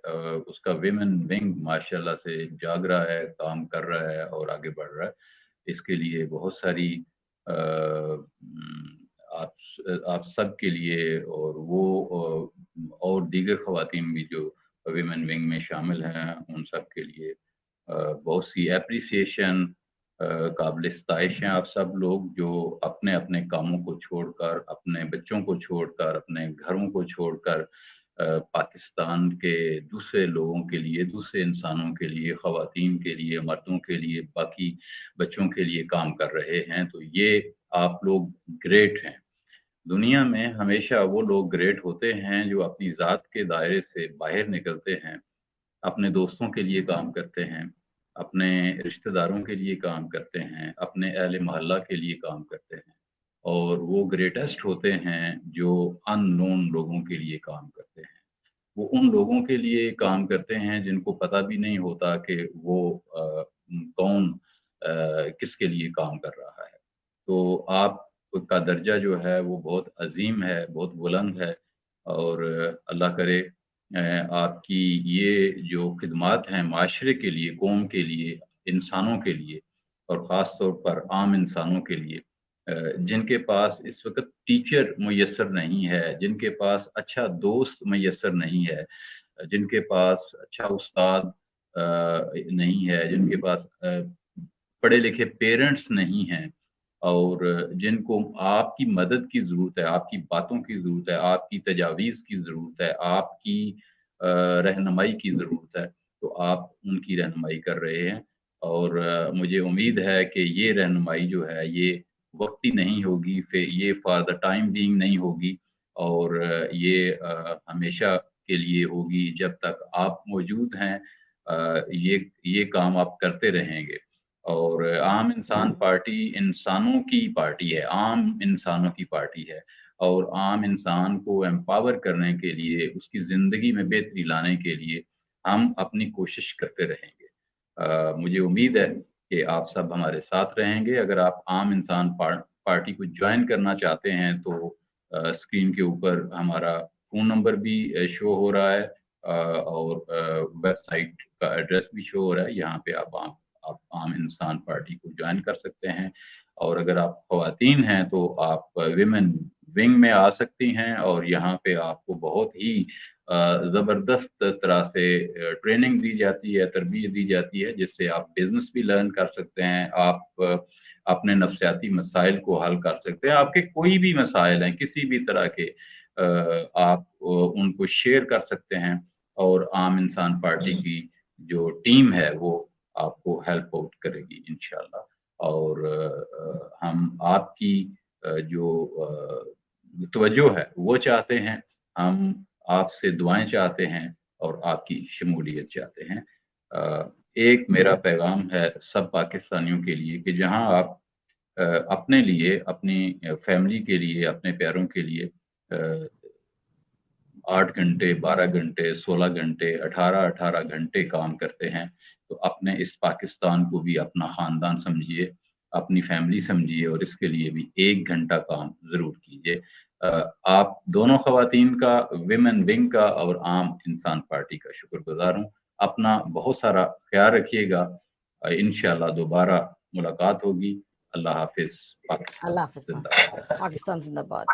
Speaker 3: उसका विमेन विंग माशाल्लाह से जाग रहा है, काम कर रहा है और आगे बढ़ रहा है। इसके लिए बहुत सारी आप आप सब के लिए और वो और दीगर खवातीन भी जो विमेन विंग में शामिल हैं उन सब के लिए बहुत सी एप्रिसिएशन, काबिल सताइश हैं आप सब लोग जो अपने अपने कामों को छोड़कर, अपने बच्चों को छोड़कर, अपने घरों को छोड़कर पाकिस्तान के दूसरे लोगों के लिए, दूसरे इंसानों के लिए, ख़वातीन के लिए, मर्दों के लिए, बाकी बच्चों के लिए काम कर रहे हैं। तो ये आप लोग ग्रेट हैं। दुनिया में हमेशा वो लोग ग्रेट होते हैं जो अपनी ज़ात के दायरे से बाहर निकलते हैं, अपने दोस्तों के लिए काम करते हैं, अपने रिश्तेदारों के लिए काम करते हैं, अपने अहले मोहल्ला के लिए काम करते हैं और वो ग्रेटेस्ट होते हैं जो अननोन लोगों के लिए काम करते हैं। वो उन लोगों के लिए काम करते हैं जिनको पता भी नहीं होता कि वो कौन किसके लिए काम कर रहा है। तो आपका दर्जा जो है वो बहुत अज़ीम है, बहुत बुलंद है और अल्लाह करे आपकी ये जो खिदमात हैं माशरे के लिए, कौम के लिए, इंसानों के लिए और ख़ास तौर पर आम इंसानों के लिए जिनके पास इस वक़्त टीचर मुयस्सर नहीं है, जिनके पास अच्छा दोस्त मुयस्सर नहीं है, जिनके पास अच्छा उस्ताद नहीं है, जिनके पास पढ़े-लिखे पेरेंट्स नहीं हैं और जिनको आपकी मदद की ज़रूरत है, आपकी बातों की ज़रूरत है, आपकी तजावीज़ की ज़रूरत है, आपकी रहनुमाई की ज़रूरत है, तो आप उनकी रहनुमाई कर रहे हैं और मुझे उम्मीद है कि ये रहनुमाई जो है ये वक़्ती नहीं होगी, फिर ये फ़ॉर द टाइम बीइंग नहीं होगी और ये हमेशा के लिए होगी जब तक आप मौजूद हैं। ये काम आप करते रहेंगे और आम इंसान पार्टी इंसानों की पार्टी है, आम इंसानों की पार्टी है और आम इंसान को एम्पावर करने के लिए, उसकी ज़िंदगी में बेहतरी लाने के लिए हम अपनी कोशिश करते रहेंगे। मुझे उम्मीद है कि आप सब हमारे साथ रहेंगे। अगर आप आम इंसान पार्टी को जॉइन करना चाहते हैं तो स्क्रीन के ऊपर हमारा फ़ोन नंबर भी शो हो रहा है और वेबसाइट का एड्रेस भी शो हो रहा है। यहाँ पे आप आम इंसान पार्टी को जॉइन कर सकते हैं और अगर आप ख़वातीन हैं तो आप विमेन विंग में आ सकती हैं और यहाँ पे आपको बहुत ही ज़बरदस्त तरह से ट्रेनिंग दी जाती है, तरबियत दी जाती है जिससे आप बिज़नेस भी लर्न कर सकते हैं, आप अपने नफ्सियाती मसाइल को हल कर सकते हैं। आपके कोई भी मसाइल हैं, किसी भी तरह के आप उनको शेयर कर सकते हैं और आम इंसान पार्टी की जो टीम है वो आपको हेल्प आउट करेगी इंशाल्लाह और हम आपकी जो तवज्जो है वो चाहते हैं, हम आपसे दुआएँ चाहते हैं और आपकी शमूलियत चाहते हैं। एक मेरा पैगाम है सब पाकिस्तानियों के लिए कि जहाँ आप अपने लिए, अपनी फैमिली के लिए, अपने प्यारों के लिए 8 घंटे, 12 घंटे, 16 घंटे, 18-18 घंटे काम करते हैं, तो अपने इस पाकिस्तान को भी अपना ख़ानदान समझिए, अपनी फैमिली समझिए और इसके लिए भी 1 घंटा काम ज़रूर कीजिए। आप दोनों खवातीन का, विमेन विंग का और आम इंसान पार्टी का शुक्रगुजार हूँ। अपना बहुत सारा ख्याल रखिएगा। इंशाल्लाह दोबारा मुलाकात होगी। अल्लाह हाफिज।
Speaker 1: अल्लाह हाफिज।
Speaker 3: जिंदाबाद।
Speaker 1: पाकिस्तान जिंदाबाद।